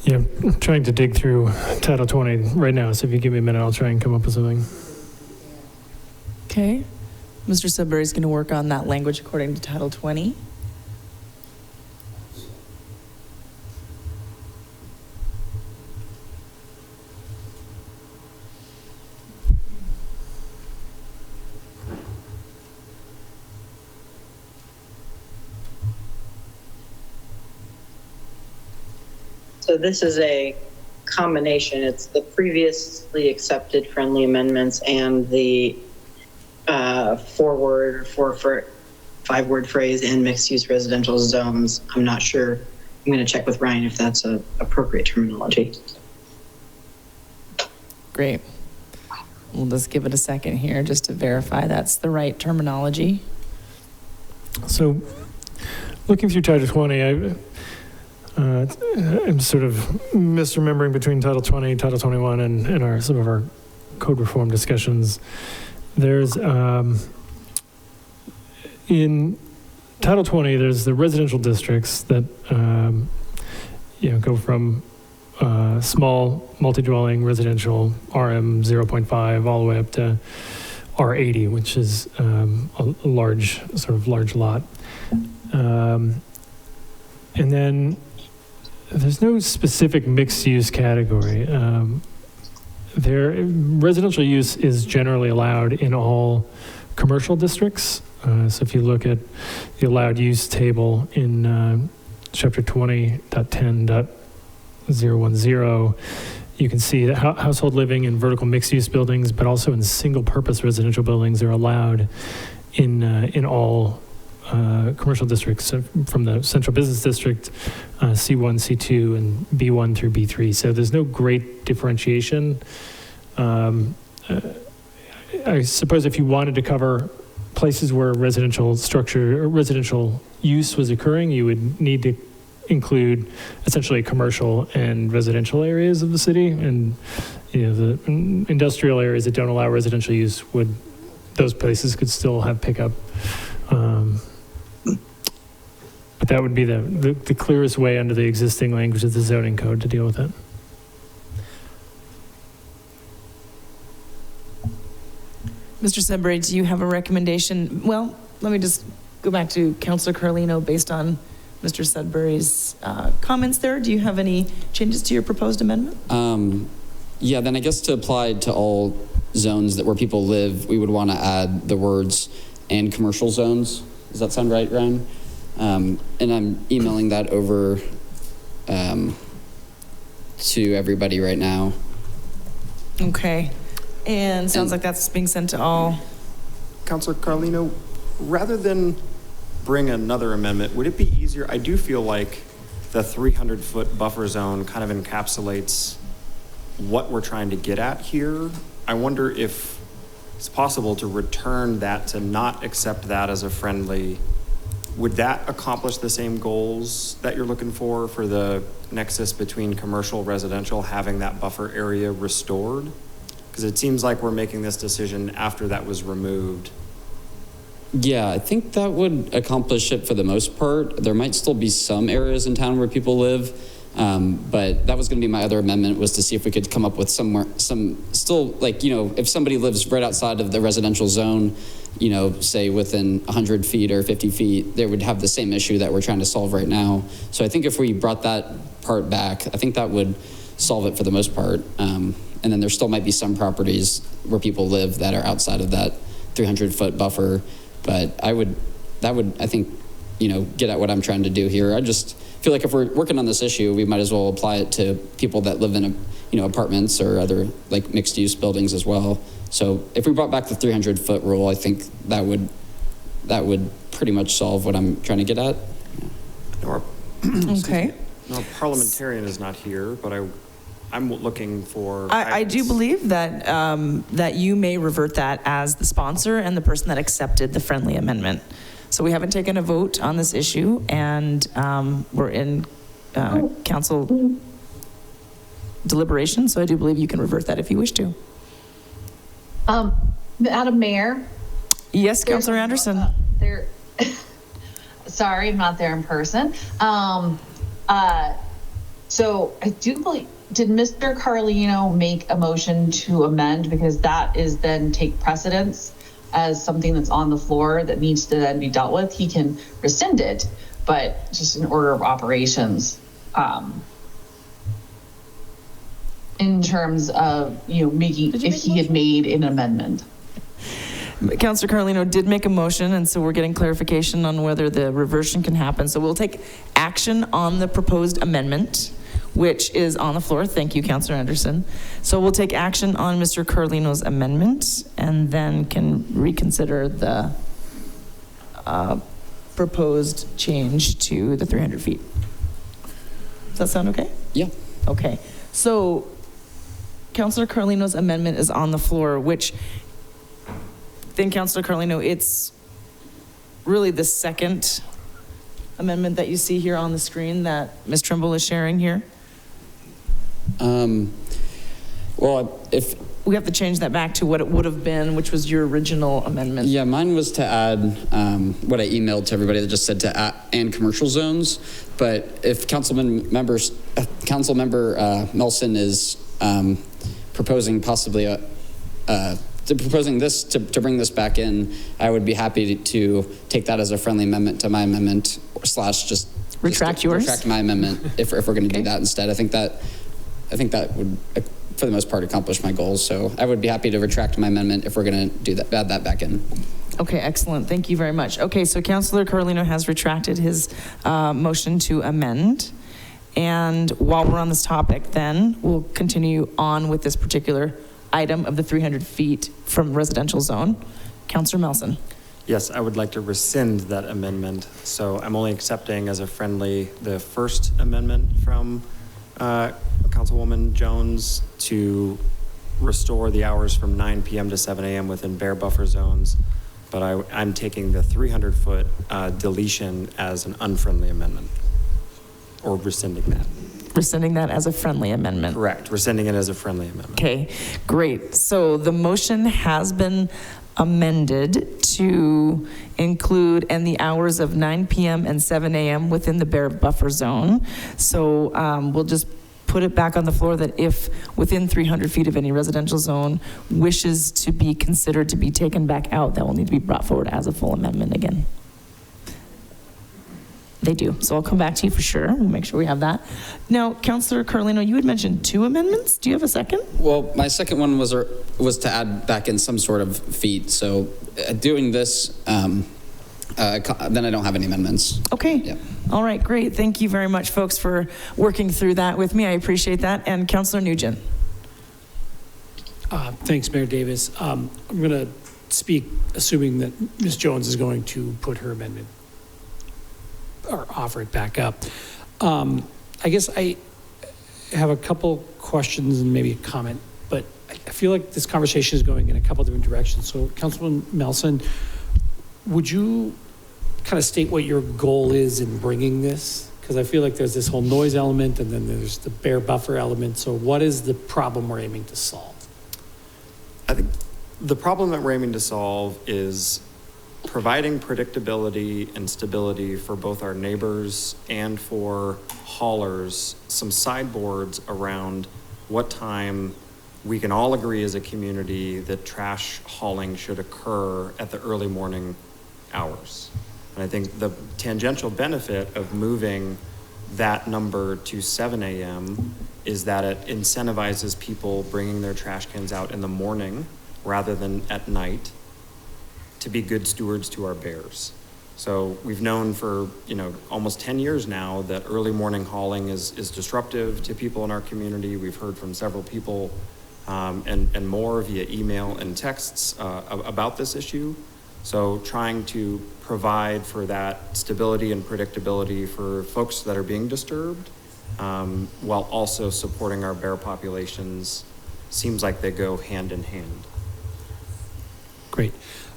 Yeah, I'm trying to dig through Title 20 right now, so if you give me a minute, I'll try and come up with something. Okay. Mr. Sudbury is going to work on that language according to Title 20. So this is a combination. It's the previously accepted friendly amendments and the 4-word or 5-word phrase and mixed-use residential zones. I'm not sure. I'm going to check with Ryan if that's an appropriate terminology. Great. We'll just give it a second here just to verify that's the right terminology. So, looking through Title 20, I'm sort of misremembering between Title 20, Title 21, and some of our code reform discussions. There's in Title 20, there's the residential districts that go from small multi-dwelling residential RM 0.5 all the way up to R80, which is a large lot. And then there's no specific mixed use category. Residential use is generally allowed in all commercial districts. So if you look at the allowed use table in chapter 20.10.010, you can see that household living in vertical mixed use buildings, but also in single purpose residential buildings are allowed in all commercial districts, from the central business district, C1, C2, and B1 through B3. So there's no great differentiation. I suppose if you wanted to cover places where residential structure or residential use was occurring, you would need to include essentially commercial and residential areas of the city, and the industrial areas that don't allow residential use those places could still have pickup. But that would be the clearest way under the existing language of the zoning code to deal with it. Mr. Sudbury, do you have a recommendation? Well, let me just go back to Councilor Carlino based on Mr. Sudbury's comments there. Do you have any changes to your proposed amendment? Yeah, then I guess to apply to all zones where people live, we would want to add the words "and commercial zones." Does that sound right, Ryan? And I'm emailing that over to everybody right now. Okay. And sounds like that's being sent to all. Councilor Carlino, rather than bring another amendment, would it be easier? I do feel like the 300-foot buffer zone kind of encapsulates what we're trying to get at here. I wonder if it's possible to return that, to not accept that as a friendly. Would that accomplish the same goals that you're looking for the nexus between commercial, residential, having that buffer area restored? Because it seems like we're making this decision after that was removed. Yeah, I think that would accomplish it for the most part. There might still be some areas in town where people live, but that was going to be my other amendment, was to see if we could come up with if somebody lives right outside of the residential zone, say within 100 feet or 50 feet, they would have the same issue that we're trying to solve right now. So I think if we brought that part back, I think that would solve it for the most part. And then there still might be some properties where people live that are outside of that 300-foot buffer. But that would, I think, get at what I'm trying to do here. I just feel like if we're working on this issue, we might as well apply it to people that live in, apartments or other like mixed-use buildings as well. So if we brought back the 300-foot rule, I think that would pretty much solve what I'm trying to get at. Okay. No, parliamentarian is not here, but I'm looking for. I do believe that that you may revert that as the sponsor and the person that accepted the friendly amendment. So we haven't taken a vote on this issue, and we're in council deliberation. So I do believe you can revert that if you wish to. Madam Mayor. Yes, Councilor Anderson. Sorry, I'm not there in person. So I do believe, did Mr. Carlino make a motion to amend, because that is then take precedence as something that's on the floor that needs to then be dealt with? He can rescind it, but just in order of operations, in terms of, making, if he had made an amendment. Councilor Carlino did make a motion, and so we're getting clarification on whether the reversion can happen. So we'll take action on the proposed amendment, which is on the floor. Thank you, Councilor Anderson. So we'll take action on Mr. Carlino's amendment and then can reconsider the proposed change to the 300 feet. Does that sound okay? Yeah. Okay. So Councilor Carlino's amendment is on the floor, which then, Councilor Carlino, it's really the second amendment that you see here on the screen that Ms. Trimble is sharing here. Well, Well, if we have to change that back to what it would have been, which was your original amendment. Yeah, mine was to add what I emailed to everybody that just said to add and commercial zones. But if Councilmember Melson is proposing possibly proposing this to bring this back in, I would be happy to take that as a friendly amendment to my amendment / just retract yours. Retract my amendment if we're going to do that instead. I think that would, for the most part, accomplish my goals. So I would be happy to retract my amendment if we're going to do that, add that back in. Okay, excellent. Thank you very much. Okay, so Councilor Carlino has retracted his motion to amend. And while we're on this topic, then we'll continue on with this particular item of the 300 feet from residential zone. Councilor Melson. Yes, I would like to rescind that amendment. So I'm only accepting as a friendly the first amendment from Councilwoman Jones to restore the hours from 9 p.m. to 7 a.m. within bear buffer zones. But I'm taking the 300-foot deletion as an unfriendly amendment, or rescinding that. Rescinding that as a friendly amendment. Correct, rescinding it as a friendly amendment. Okay, great. So the motion has been amended to include and the hours of 9 p.m. and 7 a.m. within the bear buffer zone. So we'll just put it back on the floor that if within 300 feet of any residential zone wishes to be considered to be taken back out, that will need to be brought forward as a full amendment again. They do. So I'll come back to you for sure. We'll make sure we have that. Now, Councilor Carlino, you had mentioned 2 amendments. Do you have a second? Well, my second one was to add back in some sort of feet. So doing this, then I don't have any amendments. Okay. Yeah. All right, great. Thank you very much, folks, for working through that with me. I appreciate that. And Councilor Nugent. Thanks, Mayor Davis. I'm going to speak assuming that Ms. Jones is going to put her amendment or offer it back up. I guess I have a couple questions and maybe a comment, but I feel like this conversation is going in a couple different directions. So Councilman Melson, would you kind of state what your goal is in bringing this? Because I feel like there's this whole noise element and then there's the bear buffer element. So what is the problem we're aiming to solve? I think the problem that we're aiming to solve is providing predictability and stability for both our neighbors and for haulers, some sideboards around what time we can all agree as a community that trash hauling should occur at the early morning hours. And I think the tangential benefit of moving that number to 7 a.m. is that it incentivizes people bringing their trash cans out in the morning rather than at night to be good stewards to our bears. So we've known for almost 10 years now that early morning hauling is disruptive to people in our community. We've heard from several people and more via email and texts about this issue. So trying to provide for that stability and predictability for folks that are being disturbed while also supporting our bear populations seems like they go hand in hand. Great.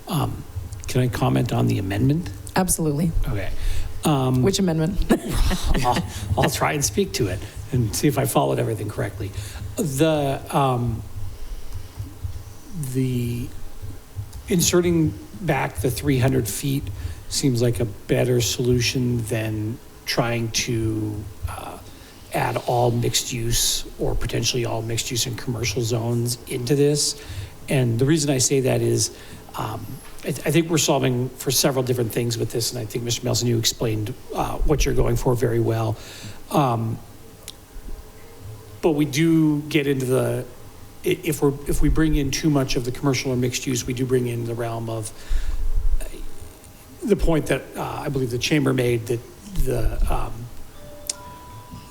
Can I comment on the amendment? Absolutely. Okay. Which amendment? I'll try and speak to it and see if I followed everything correctly. The inserting back the 300 feet seems like a better solution than trying to add all mixed use or potentially all mixed use and commercial zones into this. And the reason I say that is I think we're solving for several different things with this, and I think Mr. Melson, you explained what you're going for very well. But we do get into if we bring in too much of the commercial or mixed use, we do bring in the realm of the point that I believe the chamber made, that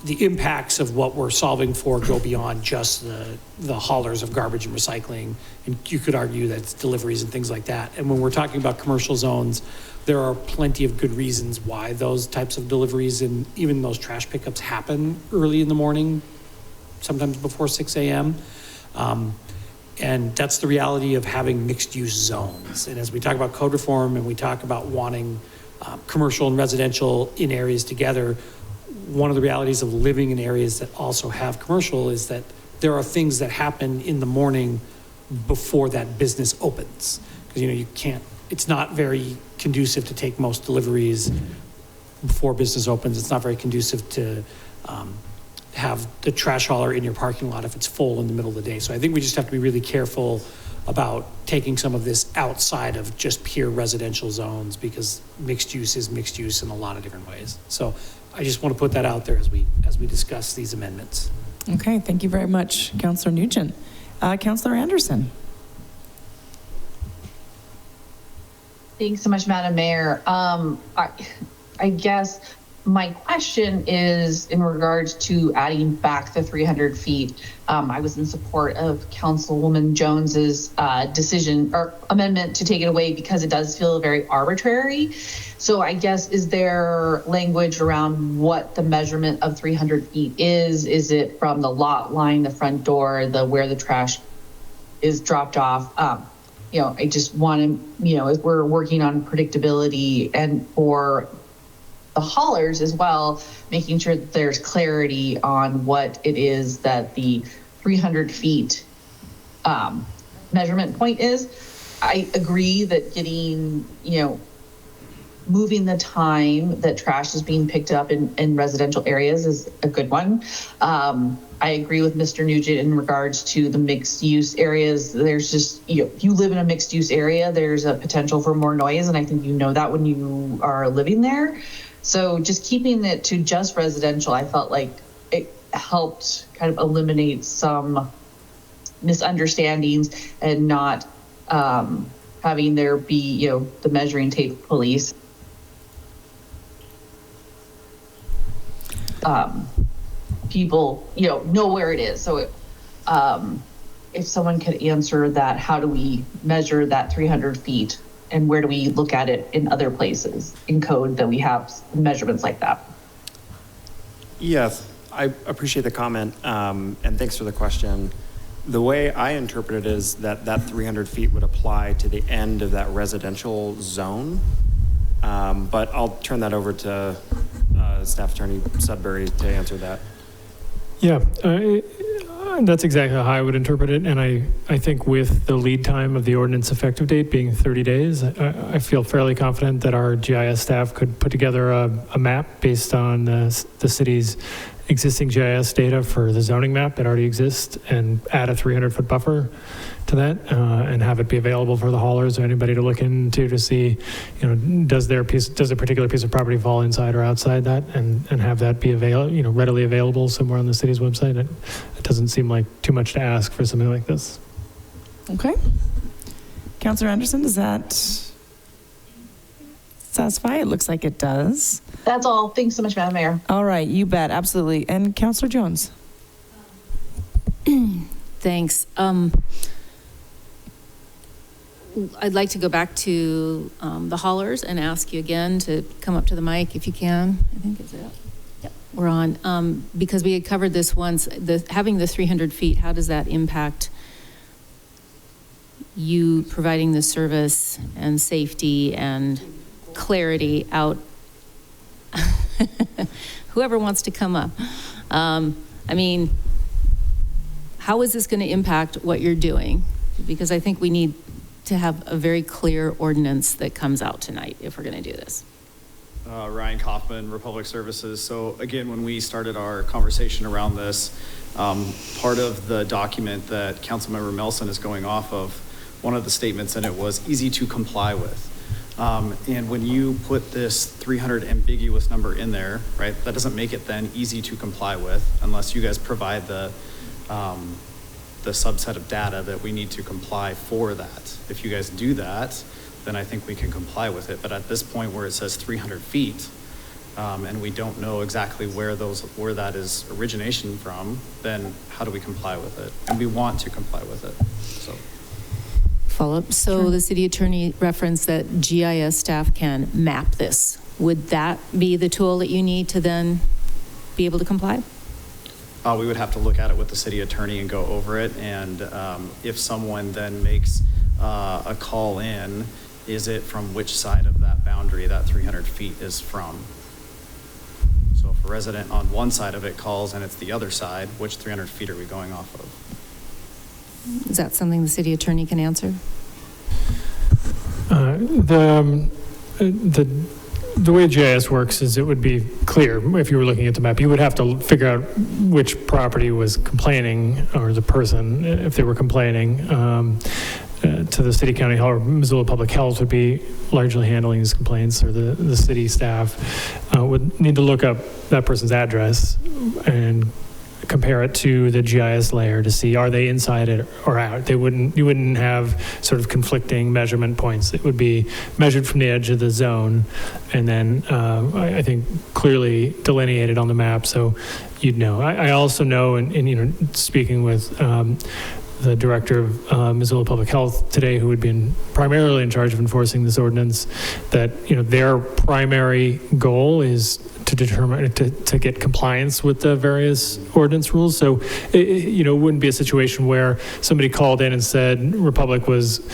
the impacts of what we're solving for go beyond just the haulers of garbage and recycling. And you could argue that it's deliveries and things like that. And when we're talking about commercial zones, there are plenty of good reasons why those types of deliveries and even those trash pickups happen early in the morning, sometimes before 6 a.m. And that's the reality of having mixed use zones. And as we talk about code reform and we talk about wanting commercial and residential in areas together, one of the realities of living in areas that also have commercial is that there are things that happen in the morning before that business opens. Because, you can't, it's not very conducive to take most deliveries before business opens. It's not very conducive to have the trash hauler in your parking lot if it's full in the middle of the day. So I think we just have to be really careful about taking some of this outside of just pure residential zones, because mixed use is mixed use in a lot of different ways. So I just want to put that out there as we discuss these amendments. Okay, thank you very much, Councillor Nugent. Councillor Anderson. Thanks so much, Madam Mayor. I guess my question is in regards to adding back the 300 feet. I was in support of Councilwoman Jones's decision or amendment to take it away because it does feel very arbitrary. So I guess, is there language around what the measurement of 300 feet is? Is it from the lot line, the front door, where the trash is dropped off? I just want to, if we're working on predictability and for the haulers as well, making sure that there's clarity on what it is that the 300 feet measurement point is. I agree that getting, moving the time that trash is being picked up in residential areas is a good one. I agree with Mr. Nugent in regards to the mixed use areas. There's just, if you live in a mixed use area, there's a potential for more noise. And I think that when you are living there. So just keeping it to just residential, I felt like it helped kind of eliminate some misunderstandings and not having there be, the measuring tape police. People, know where it is. So if someone could answer that, how do we measure that 300 feet? And where do we look at it in other places in code that we have measurements like that? Yes, I appreciate the comment, and thanks for the question. The way I interpret it is that 300 feet would apply to the end of that residential zone, but I'll turn that over to Staff Attorney Sudbury to answer that. Yeah, that's exactly how I would interpret it. And I think with the lead time of the ordinance effective date being 30 days, I feel fairly confident that our GIS staff could put together a map based on the city's existing GIS data for the zoning map that already exists and add a 300-foot buffer to that and have it be available for the haulers or anybody to look into to see, does a particular piece of property fall inside or outside that, and have that be readily available somewhere on the city's website. It doesn't seem like too much to ask for something like this. Okay. Councillor Anderson, does that satisfy? It looks like it does. That's all. Thanks so much, Madam Mayor. All right, you bet, absolutely. And Councillor Jones. Thanks. I'd like to go back to the haulers and ask you again to come up to the mic if you can. I think it's it. Yep, we're on. Because we had covered this once, having the 300 feet, how does that impact you providing the service and safety and clarity out? Whoever wants to come up. How is this going to impact what you're doing? Because I think we need to have a very clear ordinance that comes out tonight if we're going to do this. Ryan Kaufman, Republic Services. So again, when we started our conversation around this, part of the document that Councilmember Melson is going off of, one of the statements in it was easy to comply with. And when you put this 300 ambiguous number in there, right, that doesn't make it then easy to comply with unless you guys provide the subset of data that we need to comply for that. If you guys do that, then I think we can comply with it. But at this point where it says 300 feet, and we don't know exactly where that is origination from, then how do we comply with it? And we want to comply with it, so. Follow-up. So sure. The city attorney referenced that GIS staff can map this. Would that be the tool that you need to then be able to comply? We would have to look at it with the city attorney and go over it. And if someone then makes a call in, is it from which side of that boundary that 300 feet is from? So if a resident on one side of it calls and it's the other side, which 300 feet are we going off of? Is that something the city attorney can answer? The way GIS works is it would be clear if you were looking at the map. You would have to figure out which property was complaining, or the person, if they were complaining, to the city, county, or Missoula Public Health would be largely handling these complaints, or the city staff would need to look up that person's address and compare it to the GIS layer to see, are they inside it or out? You wouldn't have sort of conflicting measurement points. It would be measured from the edge of the zone, and then I think clearly delineated on the map, so you'd know. I also know, and speaking with the director of Missoula Public Health today, who had been primarily in charge of enforcing this ordinance, that their primary goal is to determine to get compliance with the various ordinance rules. So it wouldn't be a situation where somebody called in and said Republic was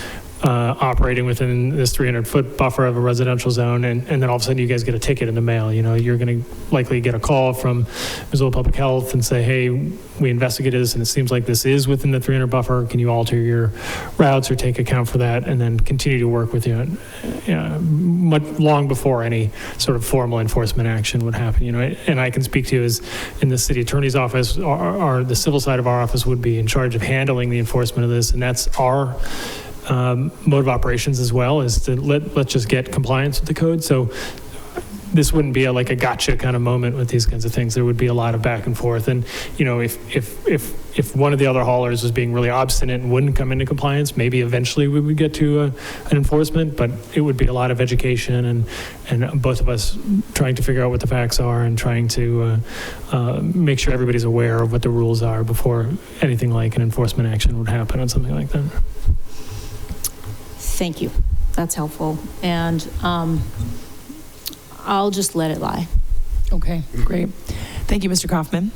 operating within this 300-foot buffer of a residential zone, and then all of a sudden you guys get a ticket in the mail. You're going to likely get a call from Missoula Public Health and say, hey, we investigated this and it seems like this is within the 300 buffer. Can you alter your routes or take account for that, and then continue to work with you much long before any sort of formal enforcement action would happen. And I can speak to you as in the city attorney's office, or the civil side of our office would be in charge of handling the enforcement of this, and that's our mode of operations as well, is to let's just get compliance with the code. So this wouldn't be like a gotcha kind of moment with these kinds of things. There would be a lot of back and forth. And if one of the other haulers was being really obstinate and wouldn't come into compliance, maybe eventually we would get to an enforcement. But it would be a lot of education and both of us trying to figure out what the facts are and trying to make sure everybody's aware of what the rules are before anything like an enforcement action would happen on something like that. Thank you. That's helpful. And I'll just let it lie. Okay, great. Thank you, Mr. Kaufman.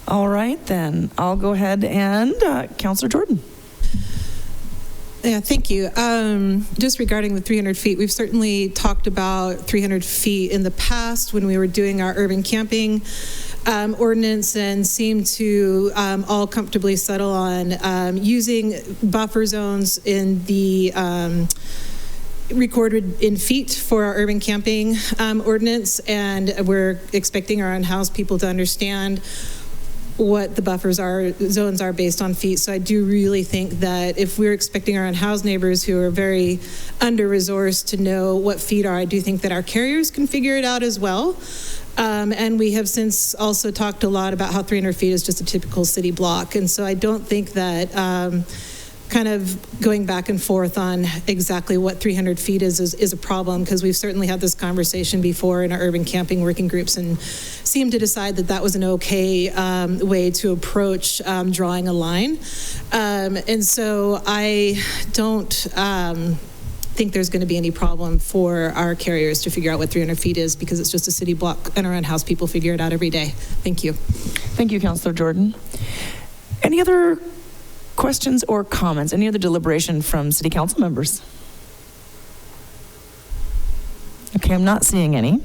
All right, then. I'll go ahead and Councillor Jordan. Yeah, thank you. Just regarding the 300 feet, we've certainly talked about 300 feet in the past when we were doing our urban camping ordinance, and seem to all comfortably settle on using buffer zones in the recorded in feet for our urban camping ordinance, and we're expecting our unhoused people to understand what the buffers are, zones are based on feet. So I do really think that if we're expecting our unhoused neighbors who are very under-resourced to know what feet are, I do think that our carriers can figure it out as well. And we have since also talked a lot about how 300 feet is just a typical city block. And so I don't think that kind of going back and forth on exactly what 300 feet is a problem, because we've certainly had this conversation before in our urban camping working groups and seemed to decide that that was an okay way to approach drawing a line. And so I don't think there's going to be any problem for our carriers to figure out what 300 feet is, because it's just a city block and our unhoused people figure it out every day. Thank you. Thank you, Councillor Jordan. Any other questions or comments? Any other deliberation from city council members? Okay, I'm not seeing any.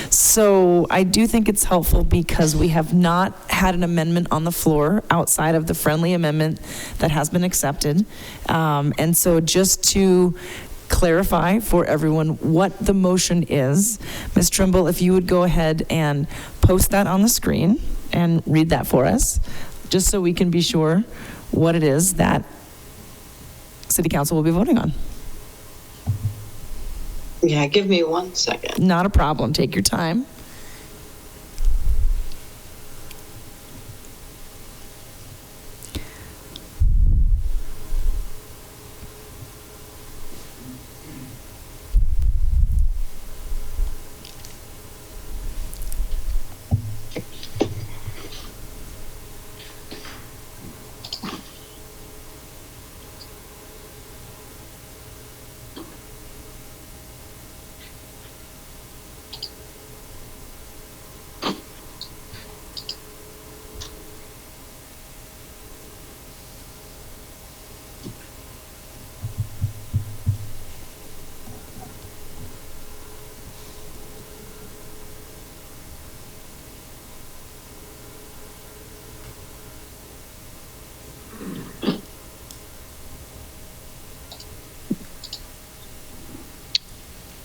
So I do think it's helpful, because we have not had an amendment on the floor outside of the friendly amendment that has been accepted. And so just to clarify for everyone what the motion is, Ms. Trimble, if you would go ahead and post that on the screen and read that for us, just so we can be sure what it is that City Council will be voting on. Yeah, give me 1 second. Not a problem. Take your time.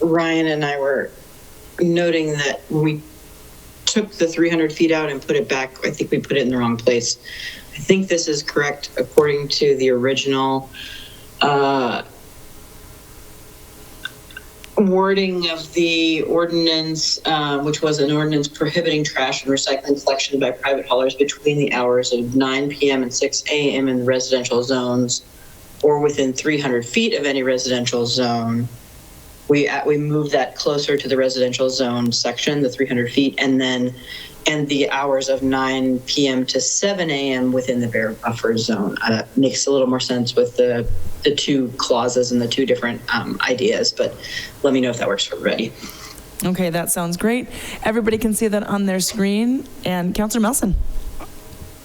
Ryan and I were noting that when we took the 300 feet out and put it back, I think we put it in the wrong place. I think this is correct according to the original wording of the ordinance, which was an ordinance prohibiting trash and recycling collection by private haulers between the hours of 9 p.m. and 6 a.m. in residential zones or within 300 feet of any residential zone. We moved that closer to the residential zone section, the 300 feet, and the hours of 9 p.m. to 7 a.m. within the bear buffer zone. Makes a little more sense with the two clauses and the two different ideas, but let me know if that works for everybody. Okay, that sounds great. Everybody can see that on their screen. And Councillor Melson.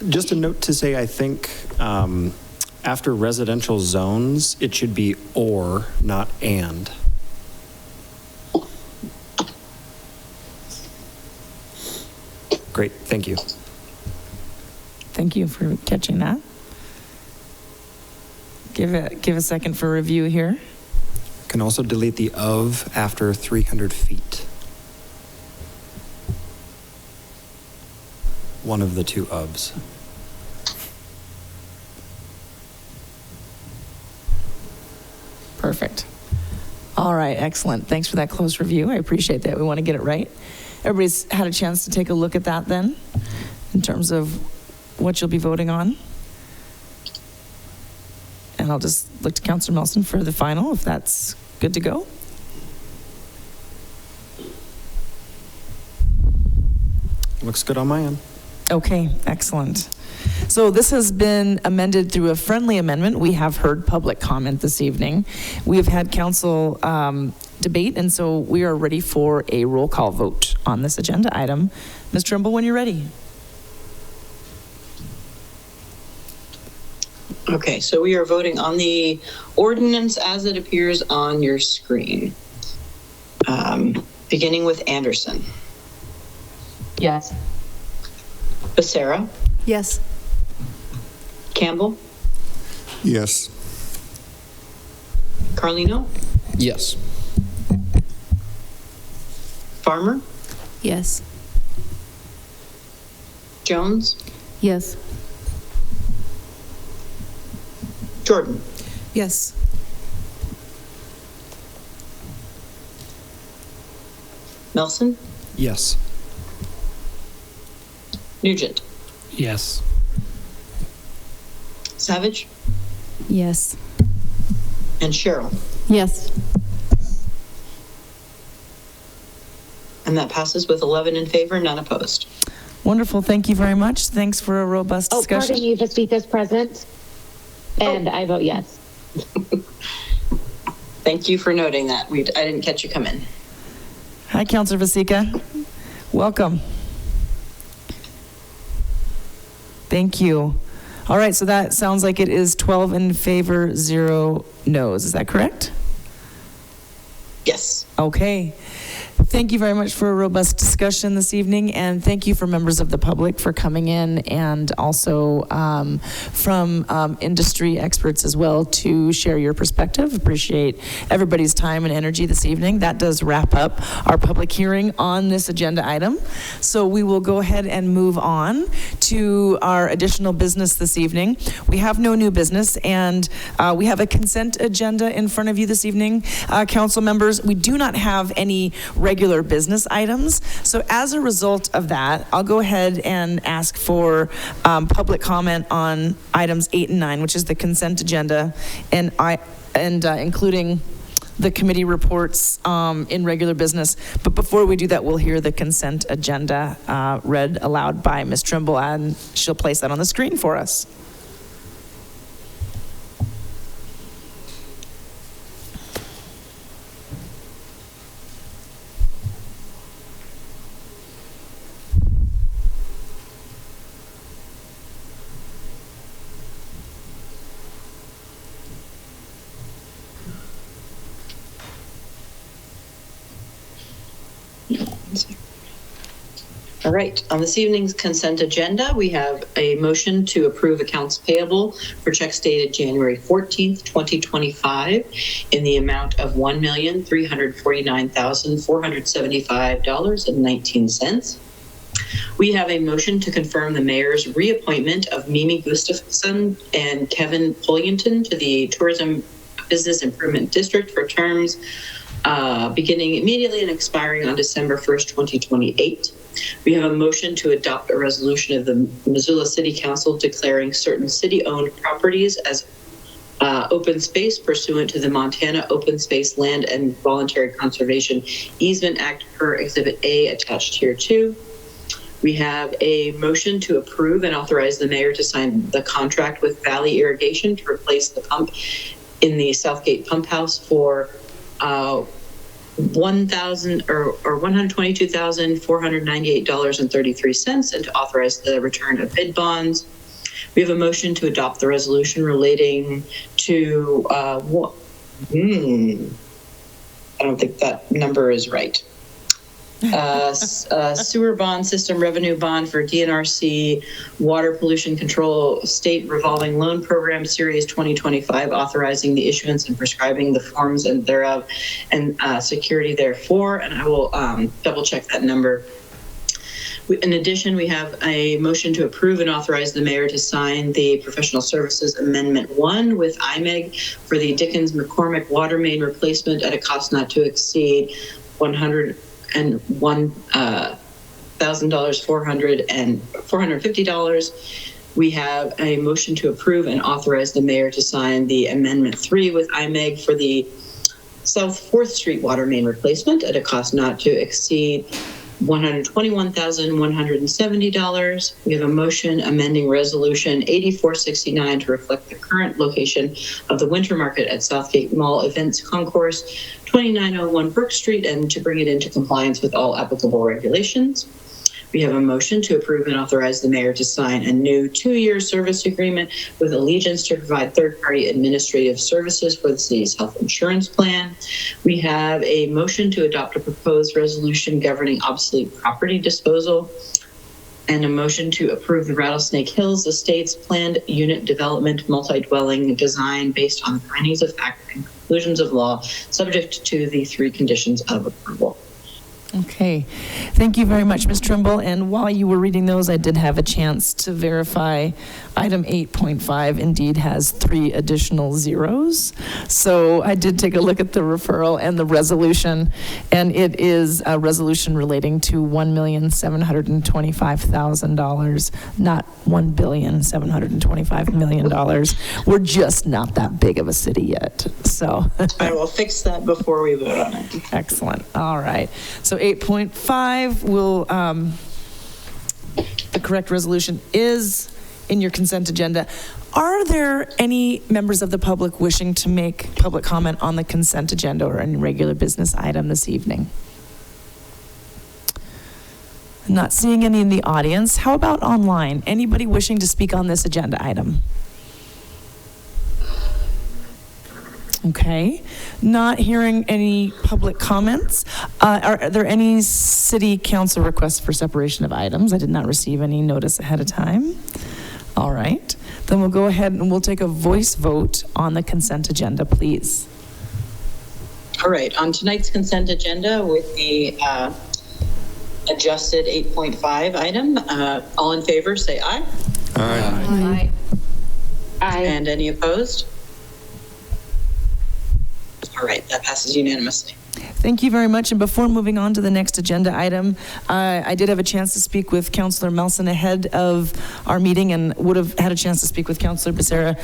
Just a note to say, I think after residential zones, it should be or, not and. Great, thank you. Thank you for catching that. Give a second for review here. Can also delete the of after 300 feet. One of the two ofs. Perfect. All right, excellent. Thanks for that close review. I appreciate that. We want to get it right. Everybody's had a chance to take a look at that then, in terms of what you'll be voting on. And I'll just look to Councillor Melson for the final, if that's good to go. Looks good on my end. Okay, excellent. So this has been amended through a friendly amendment. We have heard public comment this evening. We have had council debate, and so we are ready for a roll call vote on this agenda item. Ms. Trimble, when you're ready. Okay, so we are voting on the ordinance as it appears on your screen. Beginning with Anderson. Yes. Becerra. Yes. Campbell. Yes. Carlino. Yes. Farmer. Yes. Jones. Yes. Jordan. Yes. Nelson. Yes. Nugent. Yes. Savage. Yes. And Cheryl. Yes. And that passes with 11 in favor, none opposed. Wonderful. Thank you very much. Thanks for a robust discussion. Pardon me, Vasika's present, and I vote yes. Thank you for noting that. I didn't catch you come in. Hi, Councillor Vasika. Welcome. Thank you. All right, so that sounds like it is 12 in favor, 0 no's. Is that correct? Yes. Okay. Thank you very much for a robust discussion this evening, and thank you for members of the public for coming in, and also from industry experts as well to share your perspective. Appreciate everybody's time and energy this evening. That does wrap up our public hearing on this agenda item. So we will go ahead and move on to our additional business this evening. We have no new business, and we have a consent agenda in front of you this evening. Council members, we do not have any regular business items. So as a result of that, I'll go ahead and ask for public comment on items 8 and 9, which is the consent agenda, and including the committee reports in regular business. But before we do that, we'll hear the consent agenda read aloud by Ms. Trimble, and she'll place that on the screen for us. All right, on this evening's consent agenda, we have a motion to approve accounts payable for checks dated January 14th, 2025 in the amount of $1,349,475.19. We have a motion to confirm the mayor's reappointment of Mimi Gustafson and Kevin Pullington to the Tourism Business Improvement District for terms beginning immediately and expiring on December 1st, 2028. We have a motion to adopt a resolution of the Missoula City Council declaring certain city-owned properties as open space pursuant to the Montana Open Space Land and Voluntary Conservation Easement Act per Exhibit A attached here too. We have a motion to approve and authorize the mayor to sign the contract with Valley Irrigation to replace the pump in the Southgate Pump House for $122,498.33 and to authorize the return of bid bonds. We have a motion to adopt the resolution relating to I don't think that number is right. Sewer bond system revenue bond for DNRC water pollution control state revolving loan program series 2025, authorizing the issuance and prescribing the forms and thereof and security therefore. And I will double check that number. In addition, we have a motion to approve and authorize the mayor to sign the Professional Services Amendment 1 with IMEG for the Dickens McCormick water main replacement at a cost not to exceed $450. We have a motion to approve and authorize the mayor to sign the Amendment 3 with IMEG for the South 4th Street water main replacement at a cost not to exceed $121,170. We have a motion amending Resolution 8469 to reflect the current location of the Winter Market at Southgate Mall Events Concourse, 2901 Brook Street, and to bring it into compliance with all applicable regulations. We have a motion to approve and authorize the mayor to sign a new 2-year service agreement with Allegiance to provide third-party administrative services for the city's health insurance plan. We have a motion to adopt a proposed resolution governing obsolete property disposal, and a motion to approve the Rattlesnake Hills Estates planned unit development multi-dwelling design based on the findings of fact and conclusions of law, subject to the 3 conditions of approval. Okay, thank you very much, Ms. Trimble. And while you were reading those, I did have a chance to verify item 8.5 indeed has 3 additional zeros. So I did take a look at the referral and the resolution, and it is a resolution relating to $1,725,000, not $1,725 million. We're just not that big of a city yet. So I will fix that before we vote on it. Excellent. All right. So 8.5 will, the correct resolution is in your consent agenda. Are there any members of the public wishing to make public comment on the consent agenda or any regular business item this evening? I'm not seeing any in the audience. How about online? Anybody wishing to speak on this agenda item? Okay, not hearing any public comments. Are there any city council requests for separation of items? I did not receive any notice ahead of time. All right, then we'll go ahead and we'll take a voice vote on the consent agenda, please. All right, on tonight's consent agenda with the adjusted 8.5 item, all in favor say aye. Aye. Aye. And any opposed? All right, that passes unanimously. Thank you very much. And before moving on to the next agenda item, I did have a chance to speak with Councillor Melson ahead of our meeting and would have had a chance to speak with Councillor Becerra.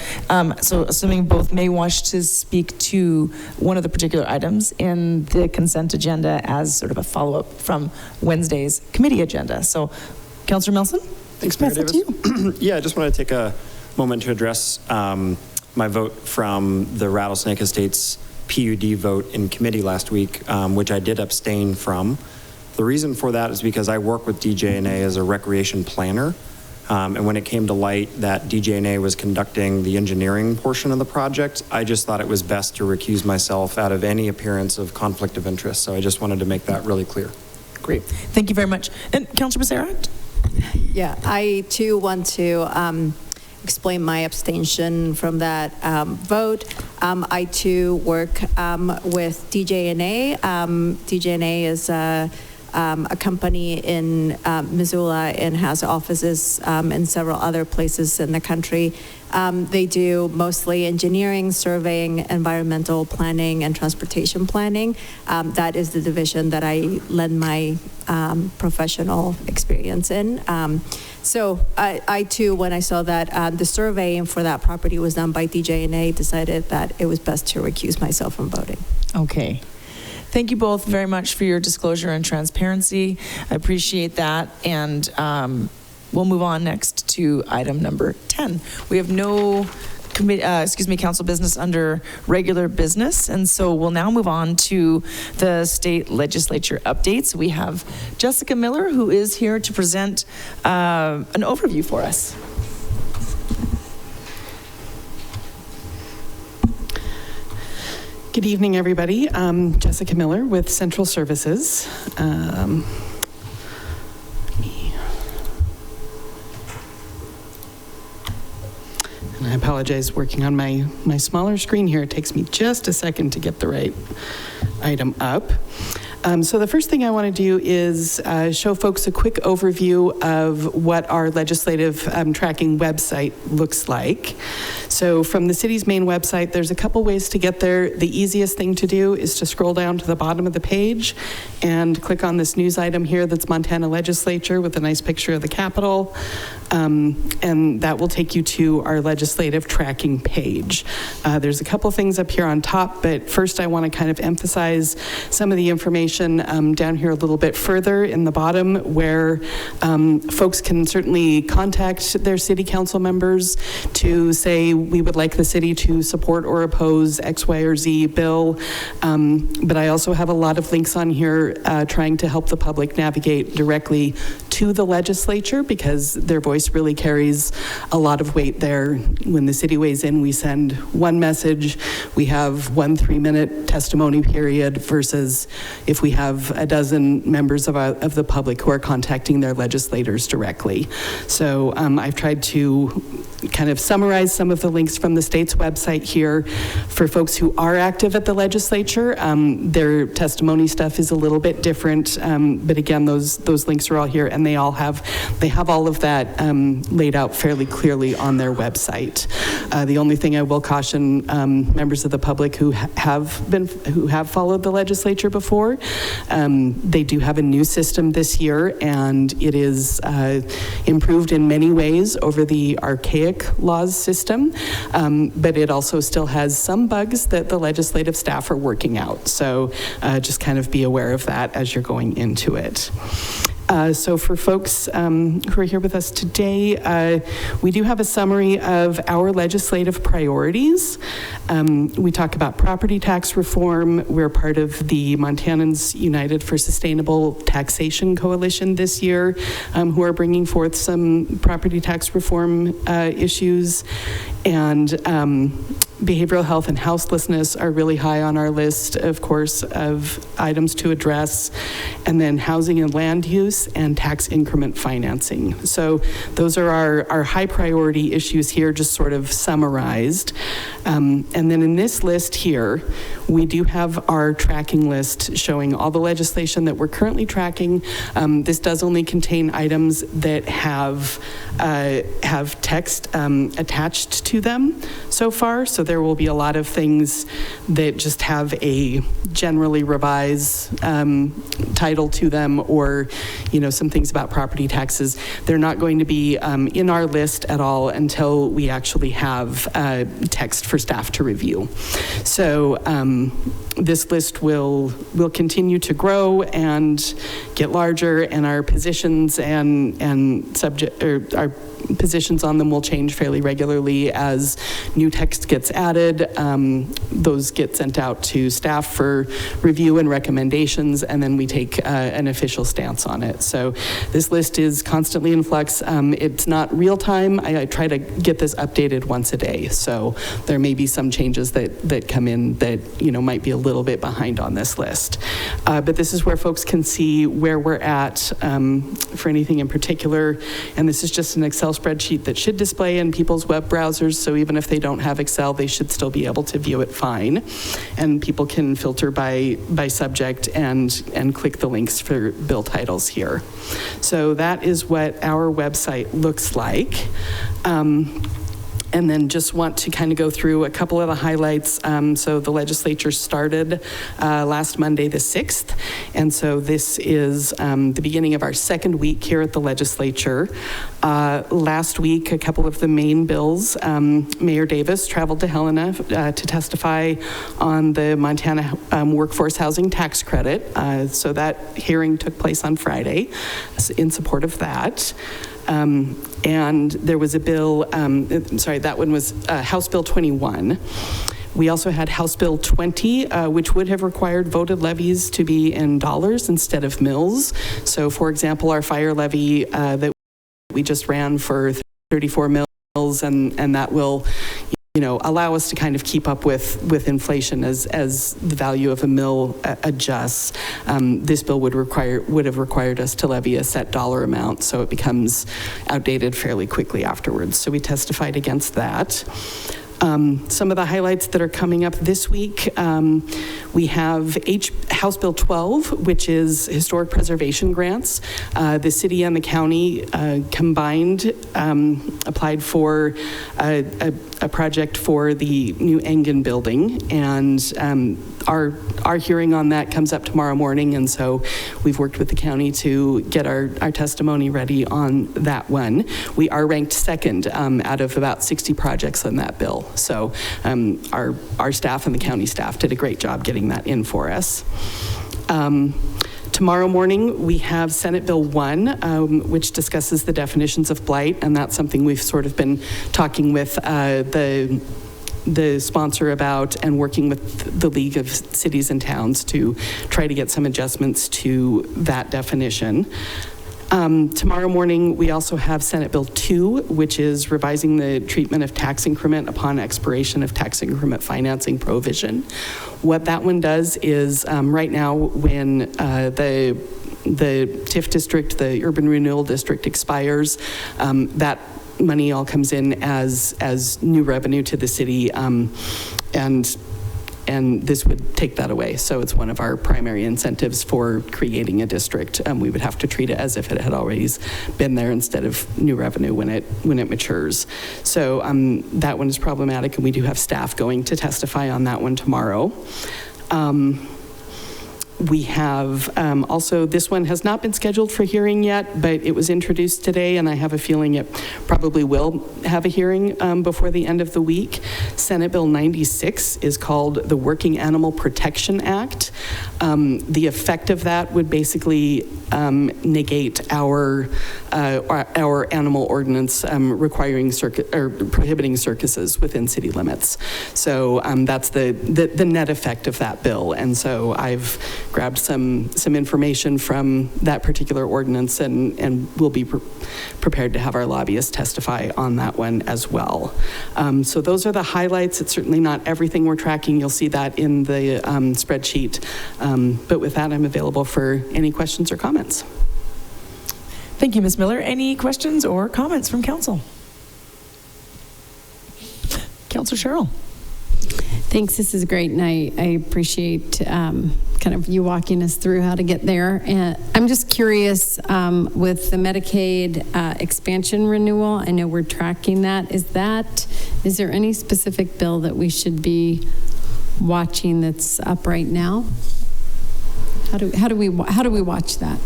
So assuming both may wish to speak to one of the particular items in the consent agenda as sort of a follow-up from Wednesday's committee agenda. So Councillor Melson? Thanks, Mayor Davis. Yeah, I just want to take a moment to address my vote from the Rattlesnake Estates PUD vote in committee last week, which I did abstain from. The reason for that is because I work with DJNA as a recreation planner, and when it came to light that DJNA was conducting the engineering portion of the project, I just thought it was best to recuse myself out of any appearance of conflict of interest. So I just wanted to make that really clear. Great. Thank you very much. And Councilor Becerra? Yeah, I too want to explain my abstention from that vote. I too work with DJNA. DJNA is a company in Missoula and has offices in several other places in the country. They do mostly engineering, surveying, environmental planning, and transportation planning. That is the division that I lend my professional experience in. So I too, when I saw that the surveying for that property was done by DJNA, decided that it was best to recuse myself from voting. Okay. Thank you both very much for your disclosure and transparency. I appreciate that. And we'll move on next to item number 10. We have no council business under regular business. And so we'll now move on to the state legislature updates. We have Jessica Miller, who is here to present an overview for us. Good evening, everybody. I'm Jessica Miller with Central Services. And I apologize, working on my smaller screen here. It takes me just a second to get the right item up. So the first thing I want to do is show folks a quick overview of what our legislative tracking website looks like. So from the city's main website, there's a couple ways to get there. The easiest thing to do is to scroll down to the bottom of the page and click on this news item here that's Montana Legislature with a nice picture of the Capitol. And that will take you to our legislative tracking page. There's a couple things up here on top, but first I want to kind of emphasize some of the information down here a little bit further in the bottom, where folks can certainly contact their city council members to say we would like the city to support or oppose X, Y, or Z bill. But I also have a lot of links on here trying to help the public navigate directly to the legislature, because their voice really carries a lot of weight there. When the city weighs in, we send one message. We have 1 3-minute testimony period versus if we have a dozen members of the public who are contacting their legislators directly. So I've tried to kind of summarize some of the links from the state's website here for folks who are active at the legislature. Their testimony stuff is a little bit different, but again, those links are all here, and they have all of that laid out fairly clearly on their website. The only thing I will caution members of the public who have followed the legislature before, they do have a new system this year, and it is improved in many ways over the archaic laws system, but it also still has some bugs that the legislative staff are working out. So just kind of be aware of that as you're going into it. So for folks who are here with us today, we do have a summary of our legislative priorities. We talk about property tax reform. We're part of the Montanans United for Sustainable Taxation Coalition this year, who are bringing forth some property tax reform issues. And behavioral health and houselessness are really high on our list, of course, of items to address. And then housing and land use and tax increment financing. So those are our high priority issues here, just sort of summarized. And then in this list here, we do have our tracking list showing all the legislation that we're currently tracking. This does only contain items that have text attached to them so far. So there will be a lot of things that just have a generally revised title to them, or some things about property taxes. They're not going to be in our list at all until we actually have text for staff to review. So this list will continue to grow and get larger, and our positions and subject, or our positions on them will change fairly regularly as new text gets added. Those get sent out to staff for review and recommendations, and then we take an official stance on it. So this list is constantly in flux. It's not real time. I try to get this updated once a day. So there may be some changes that come in that, might be a little bit behind on this list. But this is where folks can see where we're at for anything in particular. And this is just an Excel spreadsheet that should display in people's web browsers. So even if they don't have Excel, they should still be able to view it fine. And people can filter by subject and click the links for bill titles here. So that is what our website looks like. And then just want to kind of go through a couple of the highlights. So the legislature started last Monday, the 6th. And so this is the beginning of our second week here at the legislature. Last week, a couple of the main bills, Mayor Davis traveled to Helena to testify on the Montana Workforce Housing Tax Credit. So that hearing took place on Friday in support of that. And there was a bill, that one was House Bill 21. We also had House Bill 20, which would have required voted levies to be in dollars instead of mills. So for example, our fire levy that we just ran for 34 mills, and that will allow us to kind of keep up with inflation as the value of a mill adjusts. This bill would have required us to levy a set dollar amount, so it becomes outdated fairly quickly afterwards. So we testified against that. Some of the highlights that are coming up this week, we have House Bill 12, which is historic preservation grants. The city and the county combined applied for a project for the new Engen building, and our hearing on that comes up tomorrow morning, and so we've worked with the county to get our testimony ready on that one. We are ranked second out of about 60 projects on that bill. So our staff and the county staff did a great job getting that in for us. Tomorrow morning, we have Senate Bill 1, which discusses the definitions of blight, and that's something we've sort of been talking with the sponsor about and working with the League of Cities and Towns to try to get some adjustments to that definition. Tomorrow morning, we also have Senate Bill 2, which is revising the treatment of tax increment upon expiration of tax increment financing provision. What that one does is right now when the TIF district, the Urban Renewal District expires, that money all comes in as new revenue to the city, and this would take that away. So it's one of our primary incentives for creating a district. We would have to treat it as if it had always been there instead of new revenue when it matures. So that one is problematic, and we do have staff going to testify on that one tomorrow. We have also, this one has not been scheduled for hearing yet, but it was introduced today, and I have a feeling it probably will have a hearing before the end of the week. Senate Bill 96 is called the Working Animal Protection Act. The effect of that would basically negate our animal ordinance requiring prohibiting circuses within city limits. So that's the net effect of that bill, and so I've grabbed some information from that particular ordinance, and we'll be prepared to have our lobbyists testify on that one as well. So those are the highlights. It's certainly not everything we're tracking. You'll see that in the spreadsheet. But with that, I'm available for any questions or comments. Thank you, Ms. Miller. Any questions or comments from council? Councilor Sherrill. Thanks. This is great, and I appreciate kind of you walking us through how to get there. And I'm just curious with the Medicaid expansion renewal. I know we're tracking that. Is there any specific bill that we should be watching that's up right now? How do we watch that?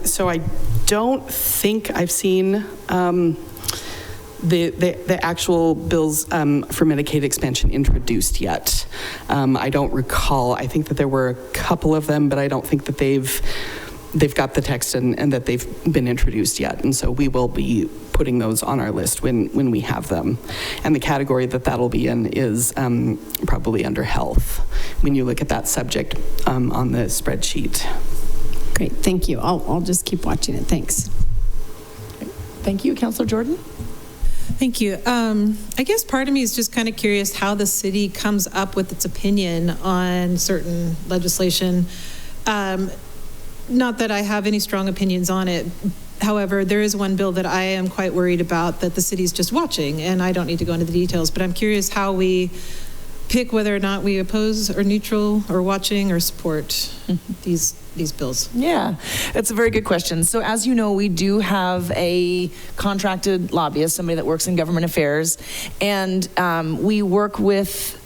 So I don't think I've seen the actual bills for Medicaid expansion introduced yet. I don't recall. I think that there were a couple of them, but I don't think that they've they've got the text and that they've been introduced yet. And so we will be putting those on our list when we have them. And the category that that'll be in is probably under health, when you look at that subject on the spreadsheet. Great, thank you. I'll just keep watching it. Thanks. Thank you, Councilor Jordan. Thank you. I guess part of me is just kind of curious how the city comes up with its opinion on certain legislation. Not that I have any strong opinions on it. However, there is one bill that I am quite worried about that the city's just watching, and I don't need to go into the details, but I'm curious how we pick whether or not we oppose or neutral or watching or support these bills. Yeah, it's a very good question. So as you know, we do have a contracted lobbyist, somebody that works in government affairs, and we work with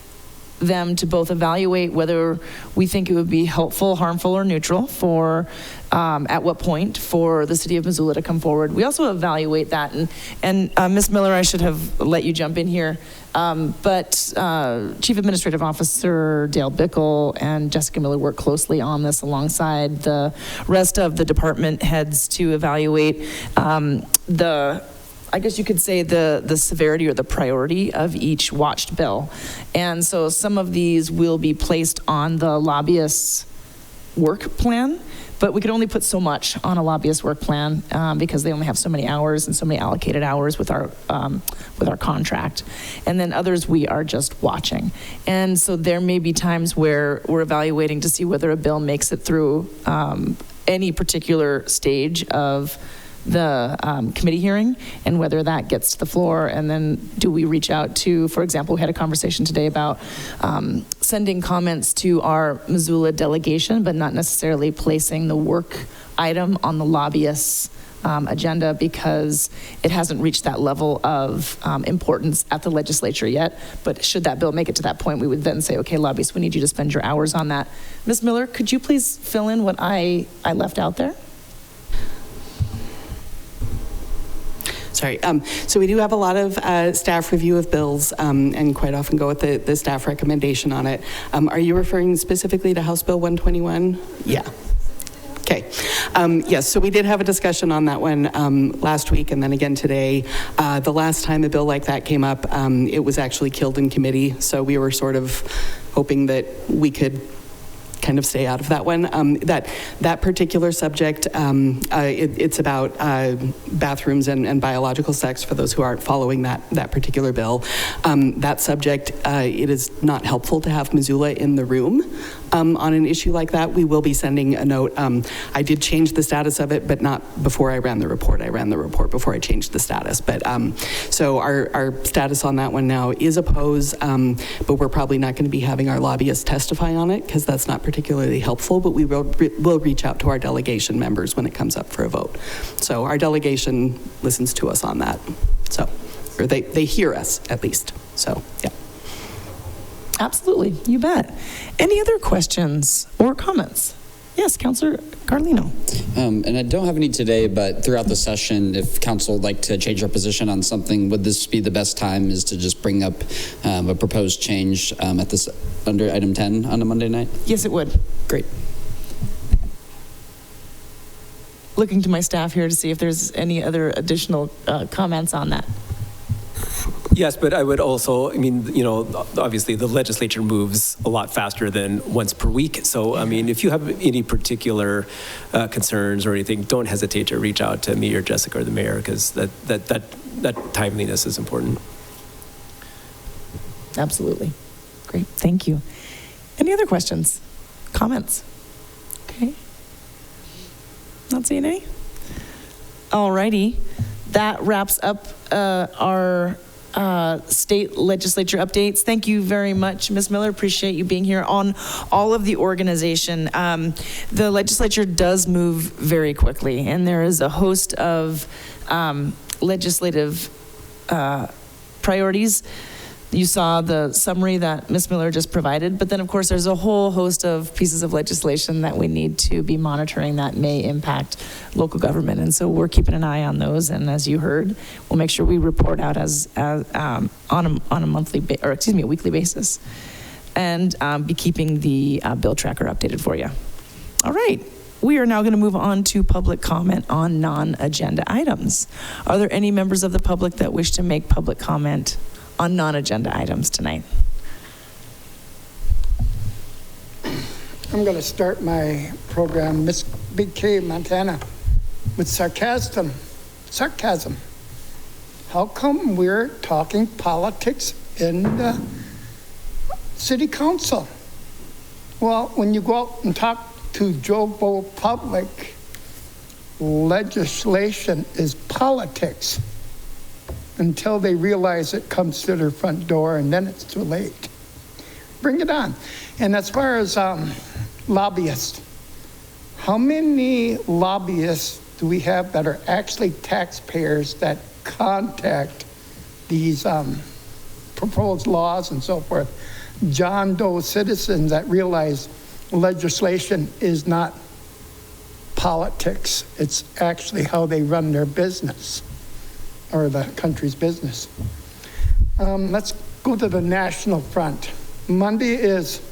them to both evaluate whether we think it would be helpful, harmful, or neutral for at what point for the city of Missoula to come forward. We also evaluate that, and Ms. Miller, I should have let you jump in here, but Chief Administrative Officer Dale Bickle and Jessica Miller work closely on this alongside the rest of the department heads to evaluate I guess you could say the severity or the priority of each watched bill. And so some of these will be placed on the lobbyist's work plan, but we could only put so much on a lobbyist work plan because they only have so many hours and so many allocated hours with our contract. And then others we are just watching. And so there may be times where we're evaluating to see whether a bill makes it through any particular stage of the committee hearing and whether that gets to the floor, and then do we reach out to, for example, we had a conversation today about sending comments to our Missoula delegation, but not necessarily placing the work item on the lobbyist's agenda because it hasn't reached that level of importance at the legislature yet. But should that bill make it to that point, we would then say, okay, lobbyists, we need you to spend your hours on that. Ms. Miller, could you please fill in what I left out there? Sorry. So we do have a lot of staff review of bills and quite often go with the staff recommendation on it. Are you referring specifically to House Bill 121? Yeah. Okay. Yes, so we did have a discussion on that one last week and then again today. The last time a bill like that came up, it was actually killed in committee. So we were sort of hoping that we could kind of stay out of that one. That particular subject, it's about bathrooms and biological sex for those who aren't following that particular bill. That subject, it is not helpful to have Missoula in the room on an issue like that. We will be sending a note. I did change the status of it, but not before I ran the report. I ran the report before I changed the status. But so our status on that one now is oppose, but we're probably not going to be having our lobbyists testify on it because that's not particularly helpful, but we will reach out to our delegation members when it comes up for a vote. So our delegation listens to us on that. So, or they hear us at least. So, yeah. Absolutely, you bet. Any other questions or comments? Yes, Councilor Carlino. And I don't have any today, but throughout the session, if council would like to change our position on something, would this be the best time is to just bring up a proposed change at this under item 10 on a Monday night? Yes, it would. Great. Looking to my staff here to see if there's any other additional comments on that. Yes, but I would also, I mean, you know, obviously the legislature moves a lot faster than once per week. So, I mean, if you have any particular concerns or anything, don't hesitate to reach out to me or Jessica or the mayor, because that timeliness is important. Absolutely. Great. Thank you. Any other questions? Comments? Okay. Not seeing any? All righty. That wraps up our state legislature updates. Thank you very much, Ms. Miller. Appreciate you being here on all of the organization. The legislature does move very quickly, and there is a host of legislative priorities. You saw the summary that Ms. Miller just provided, but then of course there's a whole host of pieces of legislation that we need to be monitoring that may impact local government, and so we're keeping an eye on those. And as you heard, we'll make sure we report out on a monthly a weekly basis, and be keeping the bill tracker updated for you. All right, We are now going to move on to public comment on non-agenda items. Are there any members of the public that wish to make public comment on non-agenda items tonight? I'm going to start my program, Miss Big K, Montana, with sarcasm. How come we're talking politics in the city council? Well, when you go out and talk to Joe Bow public, legislation is politics until they realize it comes to their front door, and then it's too late. Bring it on. And as far as lobbyists, how many lobbyists do we have that are actually taxpayers that contact these proposed laws and so forth? John Doe citizens that realize legislation is not politics. It's actually how they run their business or the country's business. Let's go to the national front. Monday is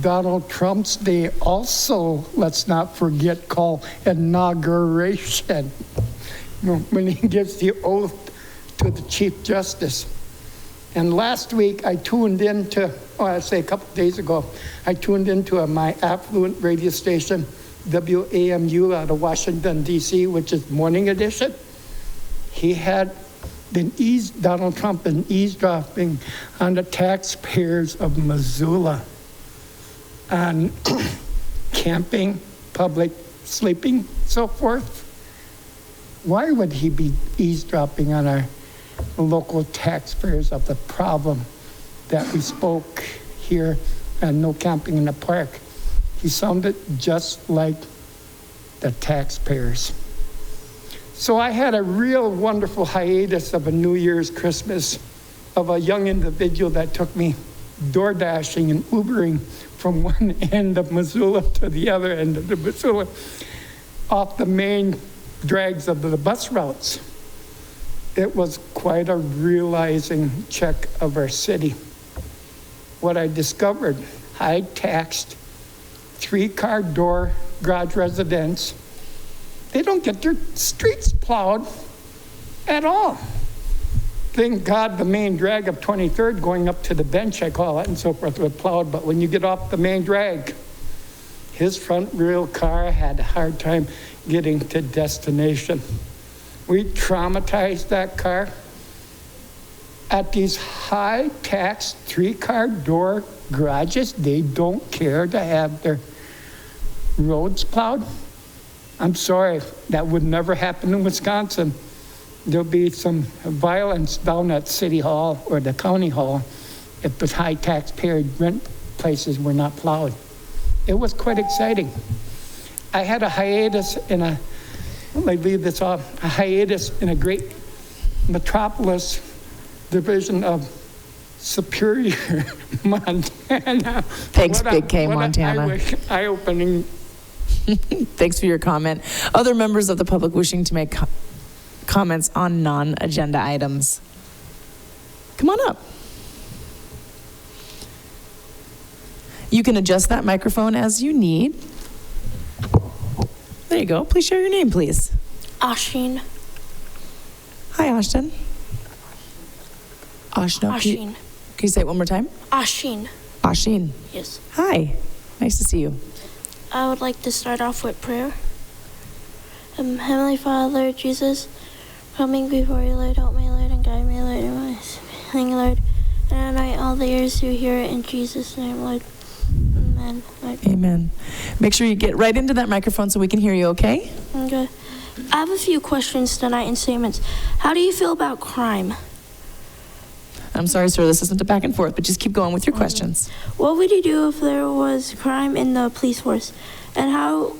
Donald Trump's day. Also, let's not forget, called inauguration, when he gives the oath to the Chief Justice. And last week, I tuned into, a couple of days ago, I tuned into my affluent radio station, WAMU out of Washington, D.C., which is Morning Edition. He had Donald Trump been eavesdropping on the taxpayers of Missoula on camping, public sleeping, so forth. Why would he be eavesdropping on our local taxpayers of the problem that we spoke here and no camping in the park? He sounded just like the taxpayers. So I had a real wonderful hiatus of a New Year's Christmas of a young individual that took me door dashing and Ubering from one end of Missoula to the other end of the Missoula off the main drags of the bus routes. It was quite a realizing check of our city. What I discovered, high taxed, 3-car door garage residents, they don't get their streets plowed at all. Thank God the main drag of 23rd going up to the bench, I call it, and so forth, was plowed. But when you get off the main drag, his front wheel car had a hard time getting to destination. We traumatized that car. At these high-tax 3-car door garages, they don't care to have their roads plowed. I'm sorry, that would never happen in Wisconsin. There'll be some violence down at City Hall or the County Hall if the high taxpayer rent places were not plowed. It was quite exciting. I had a hiatus in a great metropolis division of Superior, Montana. Thanks, Big K, Montana. Eye-opening. Thanks for your comment. Other members of the public wishing to make comments on non-agenda items? Come on up. You can adjust that microphone as you need. There you go. Please share your name, please. Asheen. Hi, Ashton. Ashno. Asheen. Can you say it one more time? Asheen. Asheen. Yes. Hi. Nice to see you. I would like to start off with prayer. Heavenly Father, Lord Jesus, coming before you, Lord, help me, Lord, and guide me, Lord, in my speaking, Lord, and anoint all the ears who hear it in Jesus' name, Lord. Amen. Lord. Amen. Make sure you get right into that microphone so we can hear you, okay? Okay. I have a few questions tonight and statements. How do you feel about crime? I'm sorry, sir, this isn't a back and forth, but just keep going with your questions. What would you do if there was crime in the police force? And how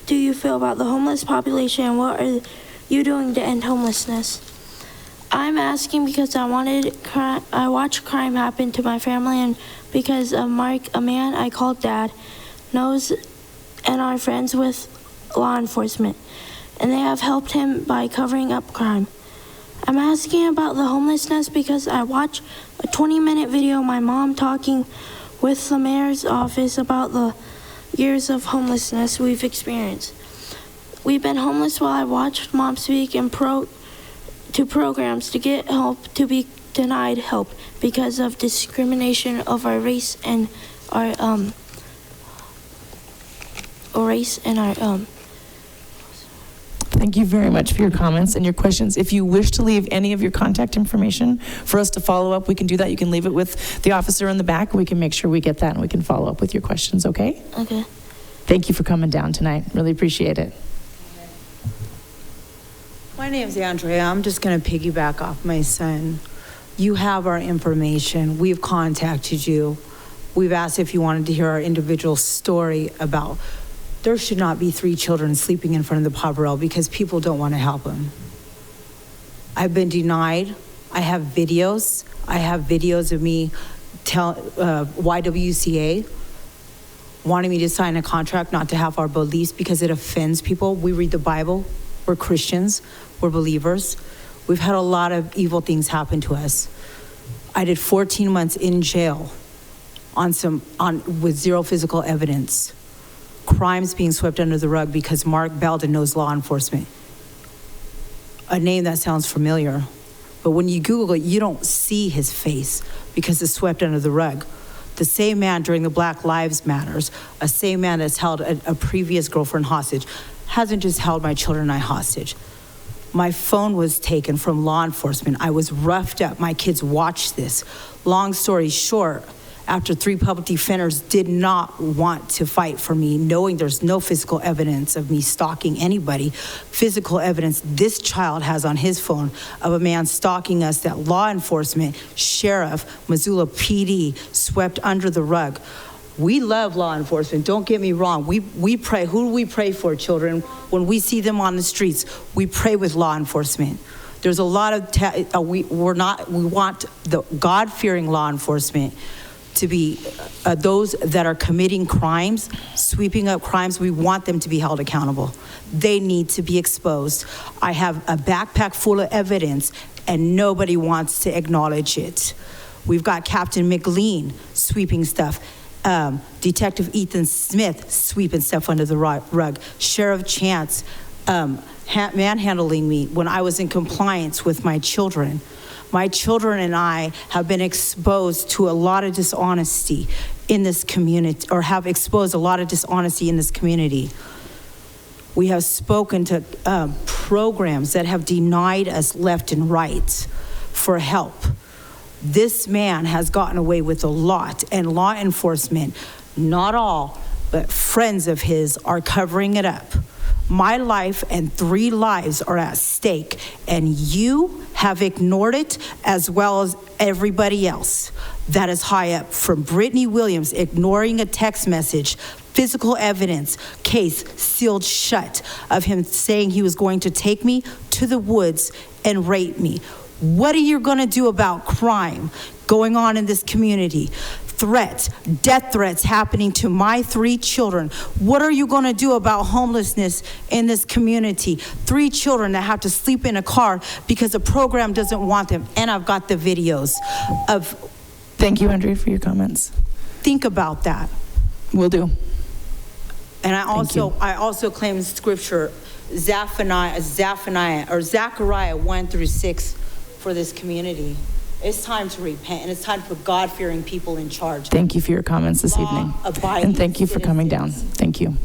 do you feel about the homeless population, and what are you doing to end homelessness? I'm asking because I watched crime happen to my family, and because of Mark, a man I called Dad, knows and are friends with law enforcement, and they have helped him by covering up crime. I'm asking about the homelessness because I watched a 20-minute video of my mom talking with the mayor's office about the years of homelessness we've experienced. We've been homeless while I watched Mom speak and to programs to get help, to be denied help because of discrimination of our race and our Thank you very much for your comments and your questions. If you wish to leave any of your contact information for us to follow up, we can do that. You can leave it with the officer in the back. We can make sure we get that and we can follow up with your questions, okay? Okay. Thank you for coming down tonight. Really appreciate it. My name's Andrea. I'm just going to piggyback off my son. You have our information. We've contacted you. We've asked if you wanted to hear our individual story about there should not be 3 children sleeping in front of the Poverel because people don't want to help them. I've been denied. I have videos. I have videos of me tell YWCA wanting me to sign a contract not to have our beliefs because it offends people. We read the Bible. We're Christians. We're believers. We've had a lot of evil things happen to us. I did 14 months in jail with zero physical evidence. Crimes being swept under the rug because Mark Belden knows law enforcement. A name that sounds familiar, but when you Google it, you don't see his face because it's swept under the rug. The same man during the Black Lives Matters, a same man that's held a previous girlfriend hostage, hasn't just held my children and I hostage. My phone was taken from law enforcement. I was roughed up. My kids watched this. Long story short, after 3 public defenders did not want to fight for me, knowing there's no physical evidence of me stalking anybody, physical evidence this child has on his phone of a man stalking us that law enforcement, sheriff, Missoula PD swept under the rug. We love law enforcement, don't get me wrong. We pray. Who do we pray for, children? When we see them on the streets, we pray with law enforcement. There's a lot of, we want the God-fearing law enforcement to be those that are committing crimes, sweeping up crimes. We want them to be held accountable. They need to be exposed. I have a backpack full of evidence and nobody wants to acknowledge it. We've got Captain McLean sweeping stuff. Detective Ethan Smith sweeping stuff under the rug. Sheriff Chance manhandling me when I was in compliance with my children. My children and I have been exposed to a lot of dishonesty in this community, or have exposed a lot of dishonesty in this community. We have spoken to programs that have denied us left and right for help. This man has gotten away with a lot, and law enforcement, not all, but friends of his are covering it up. My life and 3 lives are at stake, and you have ignored it as well as everybody else that is high up, from Brittany Williams ignoring a text message, physical evidence, case sealed shut of him saying he was going to take me to the woods and rape me. What are you going to do about crime going on in this community? Threats, death threats happening to my 3 children. What are you going to do about homelessness in this community? 3 children that have to sleep in a car because the program doesn't want them. And I've got the videos of. Thank you, Andrea, for your comments. Think about that. Will do. And I also claim scripture, Zephaniah 1-6 for this community. It's time to repent, and it's time to put God-fearing people in charge. Thank you for your comments this evening. And thank you for coming down. Thank you.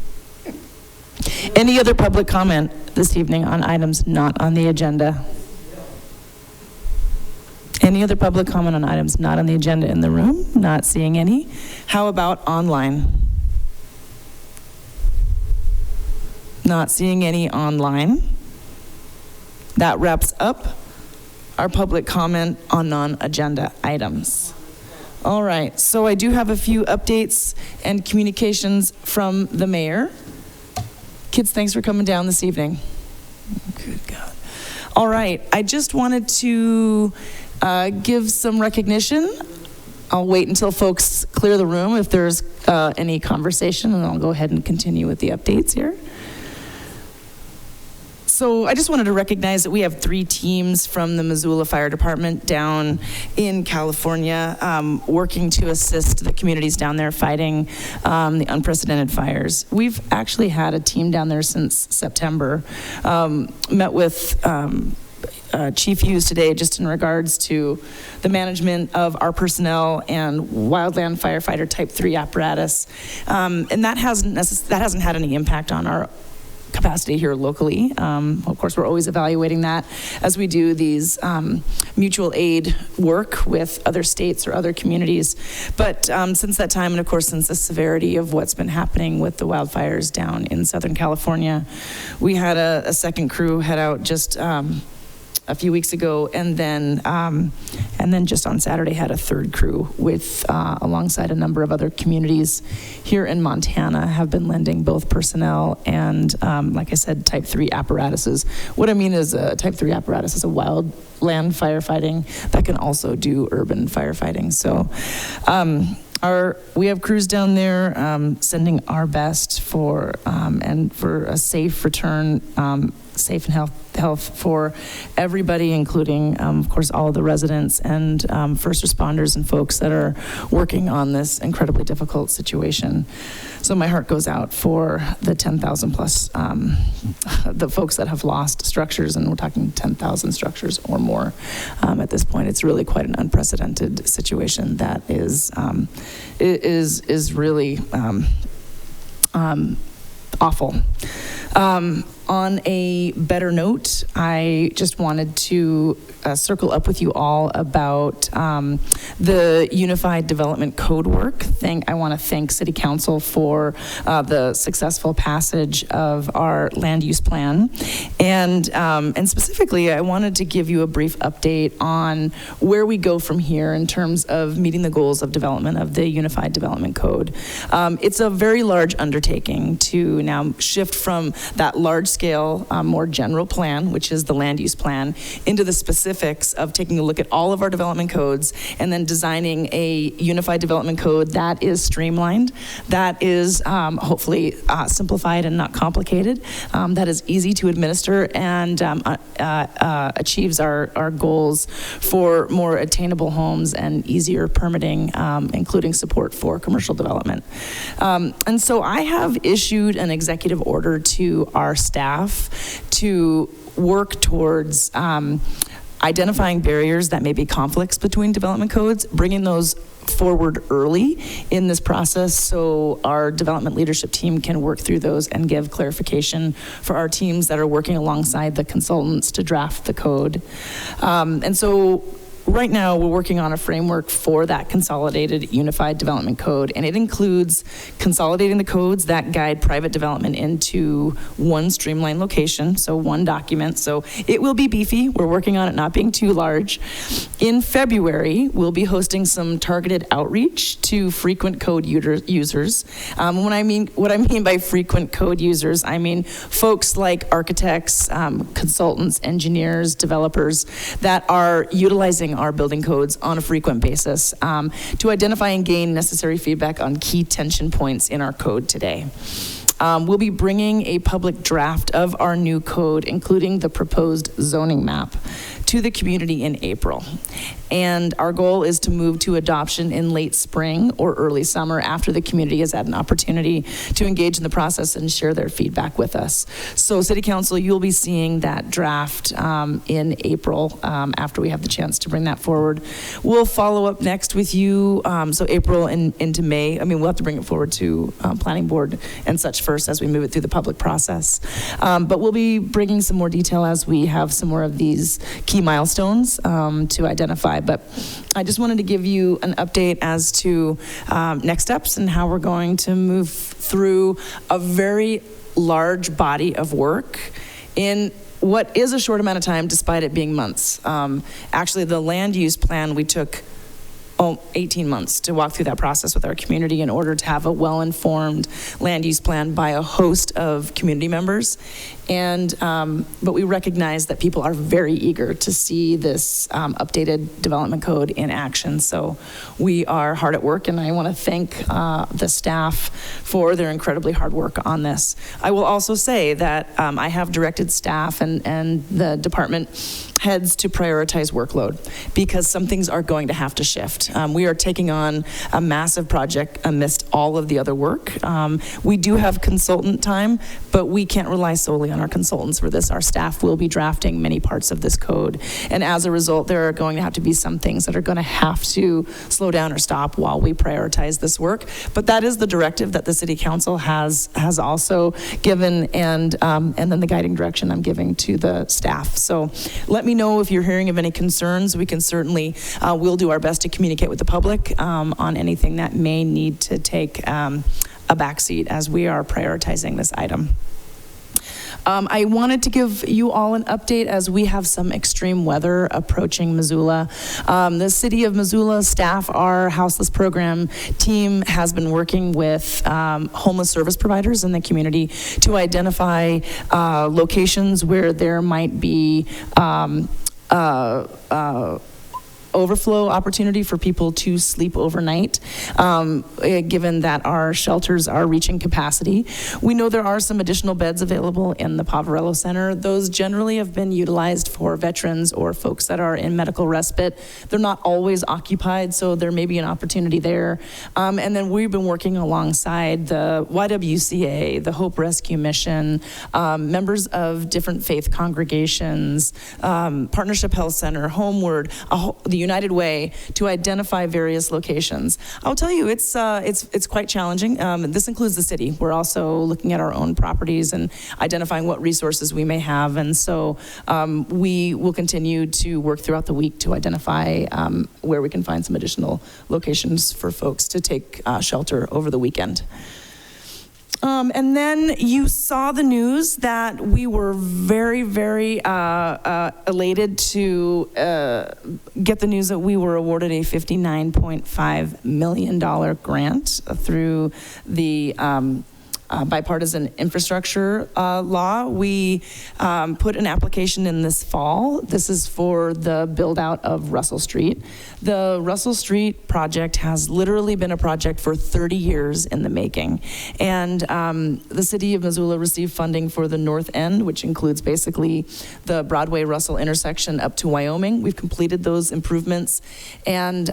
Any other public comment this evening on items not on the agenda? Any other public comment on items not on the agenda in the room? Not seeing any. How about online? Not seeing any online. That wraps up our public comment on non-agenda items. All right, so I do have a few updates and communications from the mayor. Kids, thanks for coming down this evening. Good God. All right, I just wanted to give some recognition. I'll wait until folks clear the room if there's any conversation, and I'll go ahead and continue with the updates here. So I just wanted to recognize that we have 3 teams from the Missoula Fire Department down in California working to assist the communities down there fighting the unprecedented fires. We've actually had a team down there since September. Met with Chief Hughes today just in regards to the management of our personnel and wildland firefighter type 3 apparatus. And that hasn't had any impact on our capacity here locally. Of course, we're always evaluating that as we do these mutual aid work with other states or other communities. But since that time, and of course, since the severity of what's been happening with the wildfires down in Southern California, we had a second crew head out just a few weeks ago, and then just on Saturday had a third crew with alongside a number of other communities here in Montana have been lending both personnel and like I said, type 3 apparatuses. What I mean is a type 3 apparatus is a wildland firefighting that can also do urban firefighting. So we have crews down there sending our best for and for a safe return, safe and health for everybody, including, of course, all of the residents and first responders and folks that are working on this incredibly difficult situation. So my heart goes out for the 10,000 plus, the folks that have lost structures, and we're talking 10,000 structures or more at this point. It's really quite an unprecedented situation that is really awful. On a better note, I just wanted to circle up with you all about the Unified Development Code work. I want to thank City Council for the successful passage of our land use plan. And specifically, I wanted to give you a brief update on where we go from here in terms of meeting the goals of development of the Unified Development Code. It's a very large undertaking to now shift from that large-scale, more general plan, which is the land use plan, into the specifics of taking a look at all of our development codes and then designing a unified development code that is streamlined, that is hopefully simplified and not complicated, that is easy to administer and achieves our goals for more attainable homes and easier permitting, including support for commercial development. And so I have issued an executive order to our staff to work towards identifying barriers that may be conflicts between development codes, bringing those forward early in this process so our development leadership team can work through those and give clarification for our teams that are working alongside the consultants to draft the code. And so right now, we're working on a framework for that consolidated unified development code, and it includes consolidating the codes that guide private development into one streamlined location, so one document. So it will be beefy. We're working on it not being too large. In February, we'll be hosting some targeted outreach to frequent code users. What I mean by frequent code users, I mean folks like architects, consultants, engineers, developers that are utilizing our building codes on a frequent basis to identify and gain necessary feedback on key tension points in our code today. We'll be bringing a public draft of our new code, including the proposed zoning map, to the community in April. And our goal is to move to adoption in late spring or early summer after the community has had an opportunity to engage in the process and share their feedback with us. So City Council, you'll be seeing that draft in April after we have the chance to bring that forward. We'll follow up next with you, so April and into May. I mean, we'll have to bring it forward to Planning Board and such first as we move it through the public process. But we'll be bringing some more detail as we have some more of these key milestones to identify. But I just wanted to give you an update as to next steps and how we're going to move through a very large body of work in what is a short amount of time despite it being months. Actually, the land use plan we took 18 months to walk through that process with our community in order to have a well-informed land use plan by a host of community members. And, but we recognize that people are very eager to see this updated development code in action. So we are hard at work, and I want to thank the staff for their incredibly hard work on this. I will also say that I have directed staff and the department heads to prioritize workload because some things are going to have to shift. We are taking on a massive project amidst all of the other work. We do have consultant time, but we can't rely solely on our consultants for this. Our staff will be drafting many parts of this code. And as a result, there are going to have to be some things that are going to have to slow down or stop while we prioritize this work. But that is the directive that the City Council has also given, and then the guiding direction I'm giving to the staff. So let me know if you're hearing of any concerns. We can certainly, we'll do our best to communicate with the public on anything that may need to take a backseat as we are prioritizing this item. I wanted to give you all an update as we have some extreme weather approaching Missoula. The City of Missoula staff, our houseless program team, has been working with homeless service providers in the community to identify locations where there might be overflow opportunity for people to sleep overnight, given that our shelters are reaching capacity. We know there are some additional beds available in the Poverello Center. Those generally have been utilized for veterans or folks that are in medical respite. They're not always occupied, so there may be an opportunity there. And then we've been working alongside the YWCA, the Hope Rescue Mission, members of different faith congregations, Partnership Health Center, Homeward, the United Way, to identify various locations. I'll tell you, it's quite challenging. This includes the city. We're also looking at our own properties and identifying what resources we may have. And so we will continue to work throughout the week to identify where we can find some additional locations for folks to take shelter over the weekend. And then you saw the news that we were very, very elated to get the news that we were awarded a $59.5 million grant through the bipartisan infrastructure law. We put an application in this fall. This is for the build out of Russell Street. The Russell Street project has literally been a project for 30 years in the making. And the city of Missoula received funding for the north end, which includes basically the Broadway-Russell intersection up to Wyoming. We've completed those improvements. And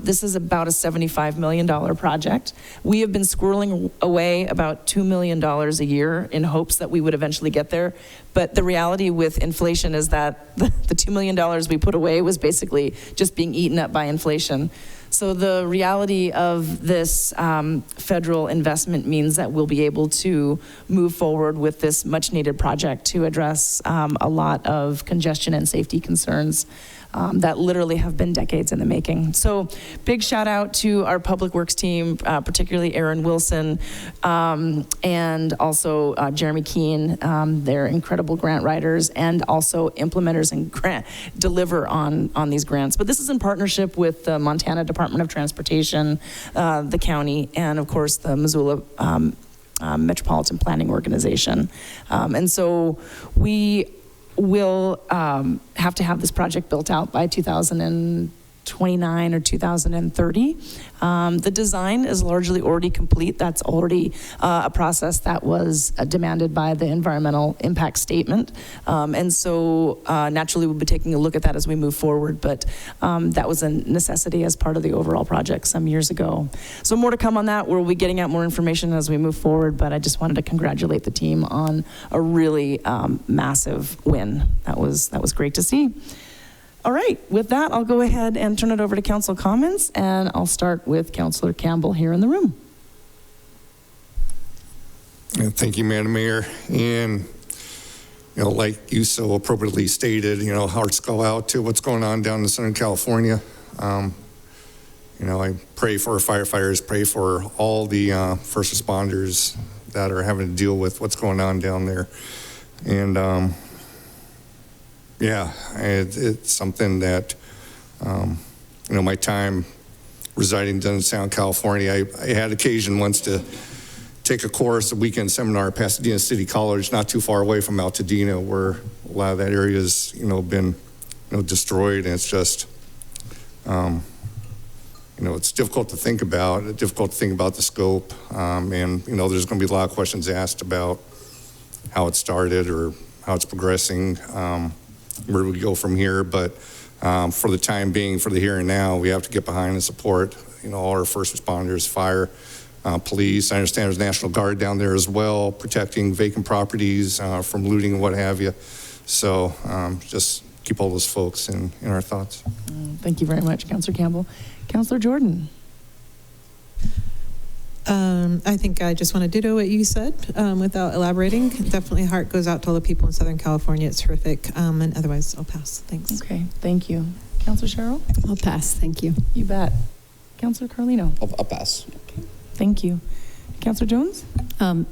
this is about a $75 million project. We have been squirreling away about $2 million a year in hopes that we would eventually get there. But the reality with inflation is that the $2 million we put away was basically just being eaten up by inflation. So the reality of this federal investment means that we'll be able to move forward with this much needed project to address a lot of congestion and safety concerns that literally have been decades in the making. So big shout out to our public works team, particularly Aaron Wilson, and also Jeremy Keene. They're incredible grant writers and also implementers and deliver on these grants. But this is in partnership with the Montana Department of Transportation, the county, and of course the Missoula Metropolitan Planning Organization. And so we will have to have this project built out by 2029 or 2030. The design is largely already complete. That's already a process that was demanded by the environmental impact statement. And so naturally we'll be taking a look at that as we move forward, but that was a necessity as part of the overall project some years ago. So more to come on that. We'll be getting out more information as we move forward, but I just wanted to congratulate the team on a really massive win. That was great to see. All right, with that, I'll go ahead and turn it over to council comments, and I'll start with Councilor Campbell here in the room. Thank you, Madam Mayor. And, like you so appropriately stated, hearts go out to what's going on down in Southern California. I pray for our firefighters, pray for all the first responders that are having to deal with what's going on down there. And, yeah, it's something that, my time residing in Dunn California. I had occasion once to take a course, a weekend seminar at Pasadena City College, not too far away from Altadena, where a lot of that area has, been, destroyed, and it's just, it's difficult to think about the scope, and, there's going to be a lot of questions asked about how it started or how it's progressing, where do we go from here, but for the time being, for the here and now, we have to get behind and support, all our first responders, fire, police. I understand there's National Guard down there as well, protecting vacant properties from looting and what have you. So just keep all those folks in our thoughts. Thank you very much, Councillor Campbell. Councillor Jordan. I think I just want to ditto what you said without elaborating. Definitely heart goes out to all the people in Southern California. It's horrific. And otherwise, I'll pass. Thanks. Okay, thank you. Councillor Cheryl? I'll pass. Thank you. You bet. Councillor Carlino? I'll pass. Okay, thank you. Councillor Jones? I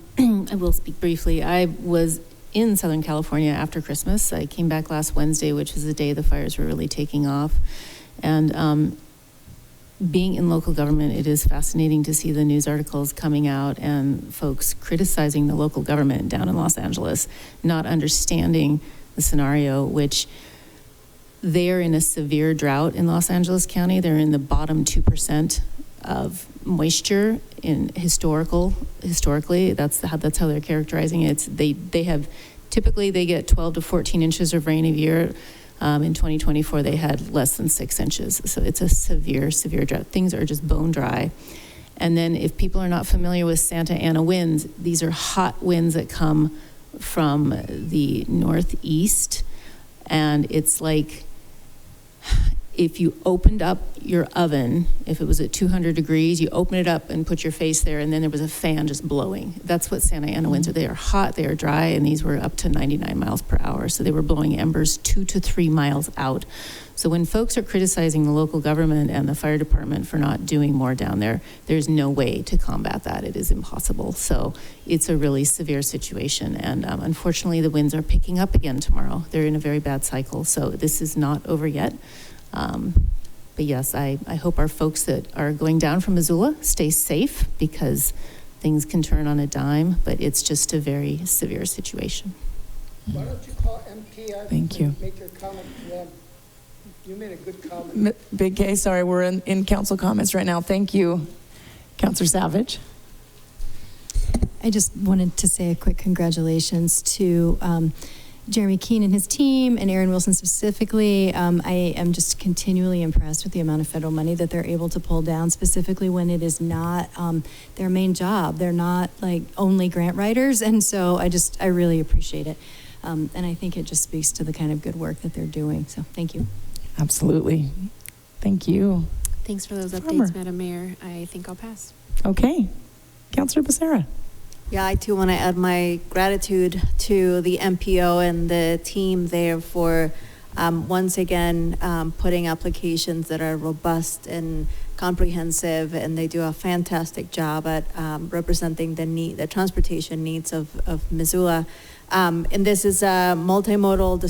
will speak briefly. I was in Southern California after Christmas. I came back last Wednesday, which was the day the fires were really taking off. And being in local government, it is fascinating to see the news articles coming out and folks criticizing the local government down in Los Angeles, not understanding the scenario, which they are in a severe drought in Los Angeles County. They're in the bottom 2% of moisture in historically. That's how they're characterizing it. They have typically they get 12 to 14 inches of rain a year. In 2024, they had less than 6 inches. So it's a severe drought. Things are just bone dry. And then if people are not familiar with Santa Ana winds, these are hot winds that come from the northeast. And it's like if you opened up your oven, if it was at 200 degrees, you open it up and put your face there, and then there was a fan just blowing. That's what Santa Ana winds are. They are hot, they are dry, and these were up to 99 miles per hour. So they were blowing embers 2 to 3 miles out. So when folks are criticizing the local government and the fire department for not doing more down there, there's no way to combat that. It is impossible. So it's a really severe situation. And unfortunately, the winds are picking up again tomorrow. They're in a very bad cycle. So this is not over yet. But yes, I hope our folks that are going down from Missoula stay safe, because things can turn on a dime, but it's just a very severe situation. Why don't you call MTI? Thank you. Make your comment to them. You made a good comment. Big K, sorry, we're in council comments right now. Thank you. Councillor Savage. I just wanted to say a quick congratulations to Jeremy Keene and his team, and Aaron Wilson specifically. I am just continually impressed with the amount of federal money that they're able to pull down, specifically when it is not their main job. They're not like only grant writers, and so I really appreciate it. And I think it just speaks to the kind of good work that they're doing. So thank you. Absolutely. Thank you. Thanks for those updates, Farmer. Madam Mayor. I think I'll pass. Okay. Councillor Becerra. Yeah, I too want to add my gratitude to the MPO and the team there for once again putting applications that are robust and comprehensive, and they do a fantastic job at representing the transportation needs of Missoula. And this is a multimodal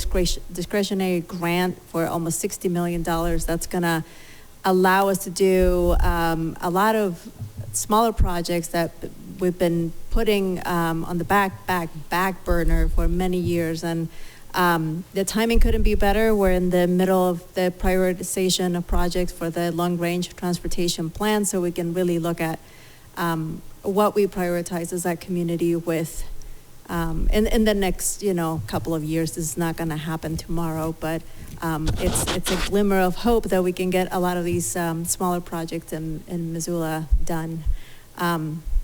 discretionary grant for almost $60 million. That's going to allow us to do a lot of smaller projects that we've been putting on the back burner for many years. And the timing couldn't be better. We're in the middle of the prioritization of projects for the long-range transportation plan, so we can really look at what we prioritize as that community with in the next couple of years. This is not going to happen tomorrow, but it's a glimmer of hope that we can get a lot of these smaller projects in Missoula done.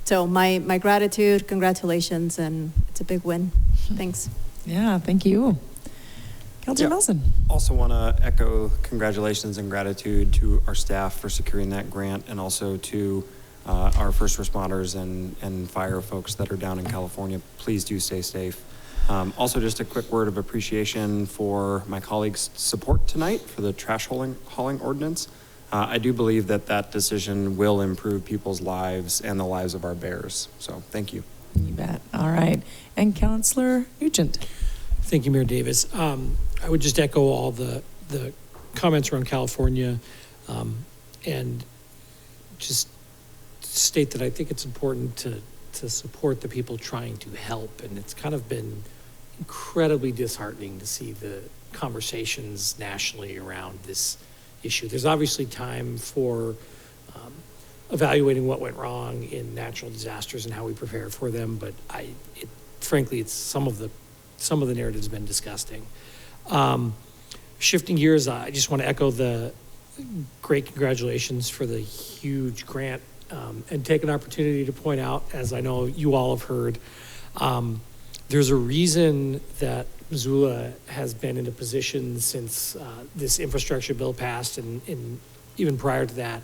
So my gratitude, congratulations, and it's a big win. Thanks. Yeah, thank you. Councillor Nelson. Also want to echo congratulations and gratitude to our staff for securing that grant, and also to our first responders and fire folks that are down in California. Please do stay safe. Also, just a quick word of appreciation for my colleagues' support tonight for the trash hauling ordinance. I do believe that decision will improve people's lives and the lives of our bears. So thank you. You bet. All right. And Councillor Nugent. Thank you, Mayor Davis. I would just echo all the comments around California, and just state that I think it's important to support the people trying to help. And it's kind of been incredibly disheartening to see the conversations nationally around this issue. There's obviously time for evaluating what went wrong in natural disasters and how we prepare for them, but frankly, it's some of the narrative's been disgusting. Shifting gears, I just want to echo the great congratulations for the huge grant, and take an opportunity to point out, as I know you all have heard, there's a reason that Missoula has been in a position since this infrastructure bill passed and even prior to that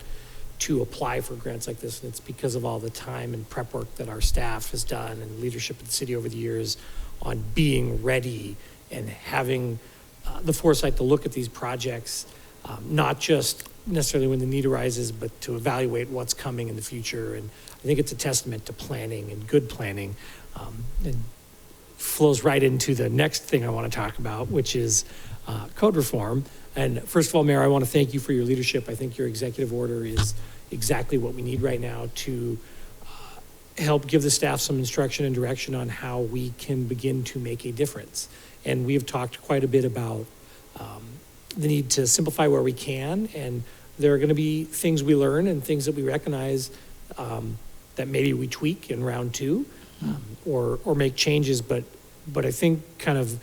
to apply for grants like this. And it's because of all the time and prep work that our staff has done and leadership of the city over the years on being ready and having the foresight to look at these projects, not just necessarily when the need arises, but to evaluate what's coming in the future. And I think it's a testament to planning and good planning, and flows right into the next thing I want to talk about, which is code reform. And first of all, Mayor, I want to thank you for your leadership. I think your executive order is exactly what we need right now to help give the staff some instruction and direction on how we can begin to make a difference. And we've talked quite a bit about the need to simplify where we can, and there are going to be things we learn and things that we recognize that maybe we tweak in round two, or make changes, but I think kind of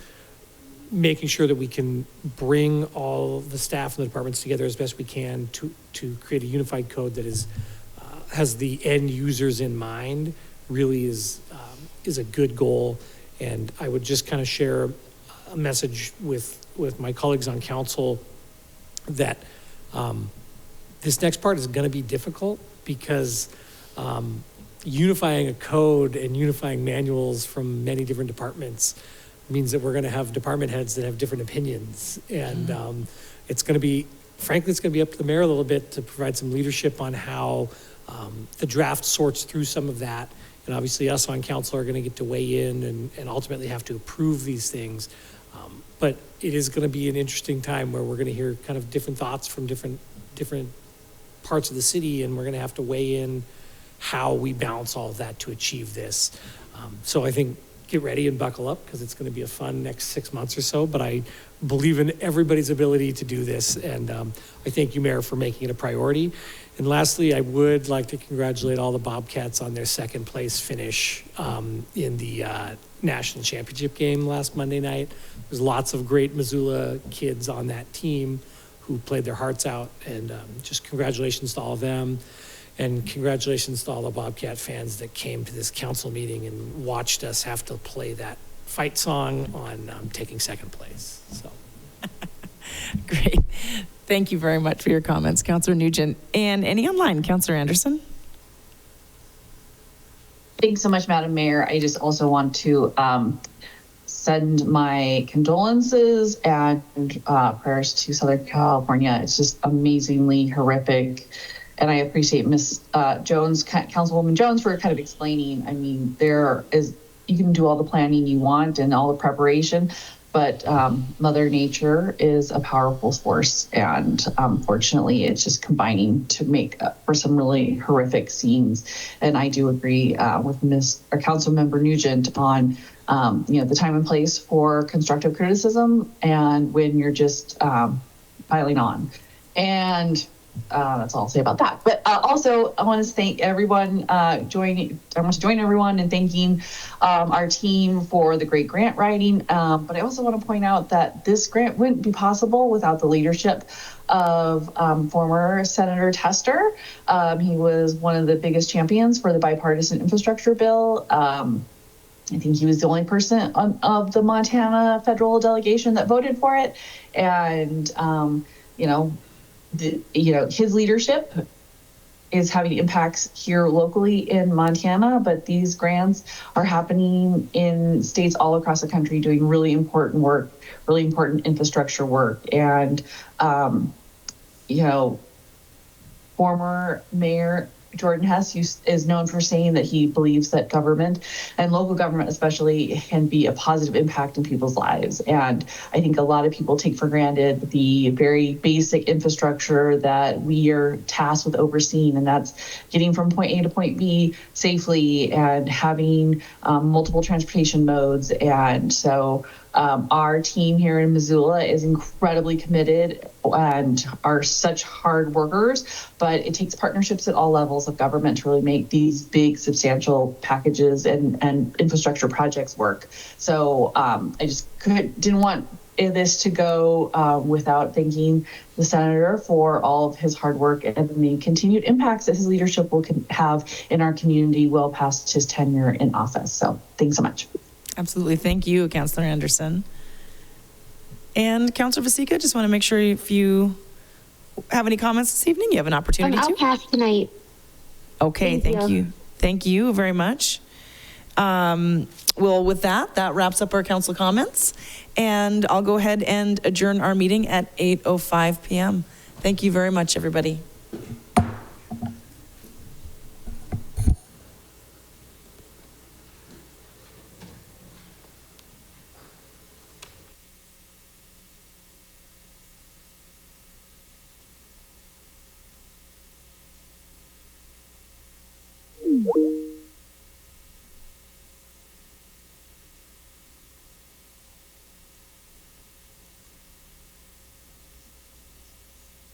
making sure that we can bring all the staff and the departments together as best we can to create a unified code that is has the end users in mind really is a good goal. And I would just kind of share a message with my colleagues on council that this next part is going to be difficult because unifying a code and unifying manuals from many different departments means that we're going to have department heads that have different opinions. And it's going to be, frankly, it's going to be up to the mayor a little bit to provide some leadership on how the draft sorts through some of that. And obviously us on council are going to get to weigh in and ultimately have to approve these things. But it is going to be an interesting time where we're going to hear kind of different thoughts from different parts of the city, and we're going to have to weigh in how we balance all of that to achieve this. So I think get ready and buckle up, because it's going to be a fun next 6 months or so, but I believe in everybody's ability to do this. And I thank you, Mayor, for making it a priority. And lastly, I would like to congratulate all the Bobcats on their second place finish in the national championship game last Monday night. There's lots of great Missoula kids on that team who played their hearts out, and just congratulations to all of them. And congratulations to all the Bobcat fans that came to this council meeting and watched us have to play that fight song on taking second place. So. Great. Thank you very much for your comments, Councilor Nugent. And any online, Councilor Anderson? Thanks so much, Madam Mayor. I just also want to send my condolences and prayers to Southern California. It's just amazingly horrific. And I appreciate Ms. Jones, Councilwoman Jones, for kind of explaining. I mean, you can do all the planning you want and all the preparation, but Mother Nature is a powerful force. And unfortunately, it's just combining to make up for some really horrific scenes. And I do agree with Councilmember Nugent on the time and place for constructive criticism and when you're just piling on. And that's all I'll say about that. But also, I want to thank everyone I want to join everyone in thanking our team for the great grant writing. But I also want to point out that this grant wouldn't be possible without the leadership of former Senator Tester. He was one of the biggest champions for the bipartisan infrastructure bill. I think he was the only person of the Montana federal delegation that voted for it. And, his leadership is having impacts here locally in Montana, but these grants are happening in states all across the country doing really important work, really important infrastructure work. And, former Mayor Jordan Hess is known for saying that he believes that government and local government especially can be a positive impact in people's lives. And I think a lot of people take for granted the very basic infrastructure that we are tasked with overseeing, and that's getting from point A to point B safely and having multiple transportation modes. And so our team here in Missoula is incredibly committed and are such hard workers, but it takes partnerships at all levels of government to really make these big, substantial packages and infrastructure projects work. So I just didn't want this to go without thanking the senator for all of his hard work and the continued impacts that his leadership will have in our community well past his tenure in office. So thanks so much. Absolutely. Thank you, Councillor Anderson. And Councillor Vasica, just want to make sure if you have any comments this evening, you have an opportunity I'll to. pass tonight. Okay, thank you. Thank you very much. Well, with that wraps up our council comments, and I'll go ahead and adjourn our meeting at 8:05 p.m. Thank you very much, everybody.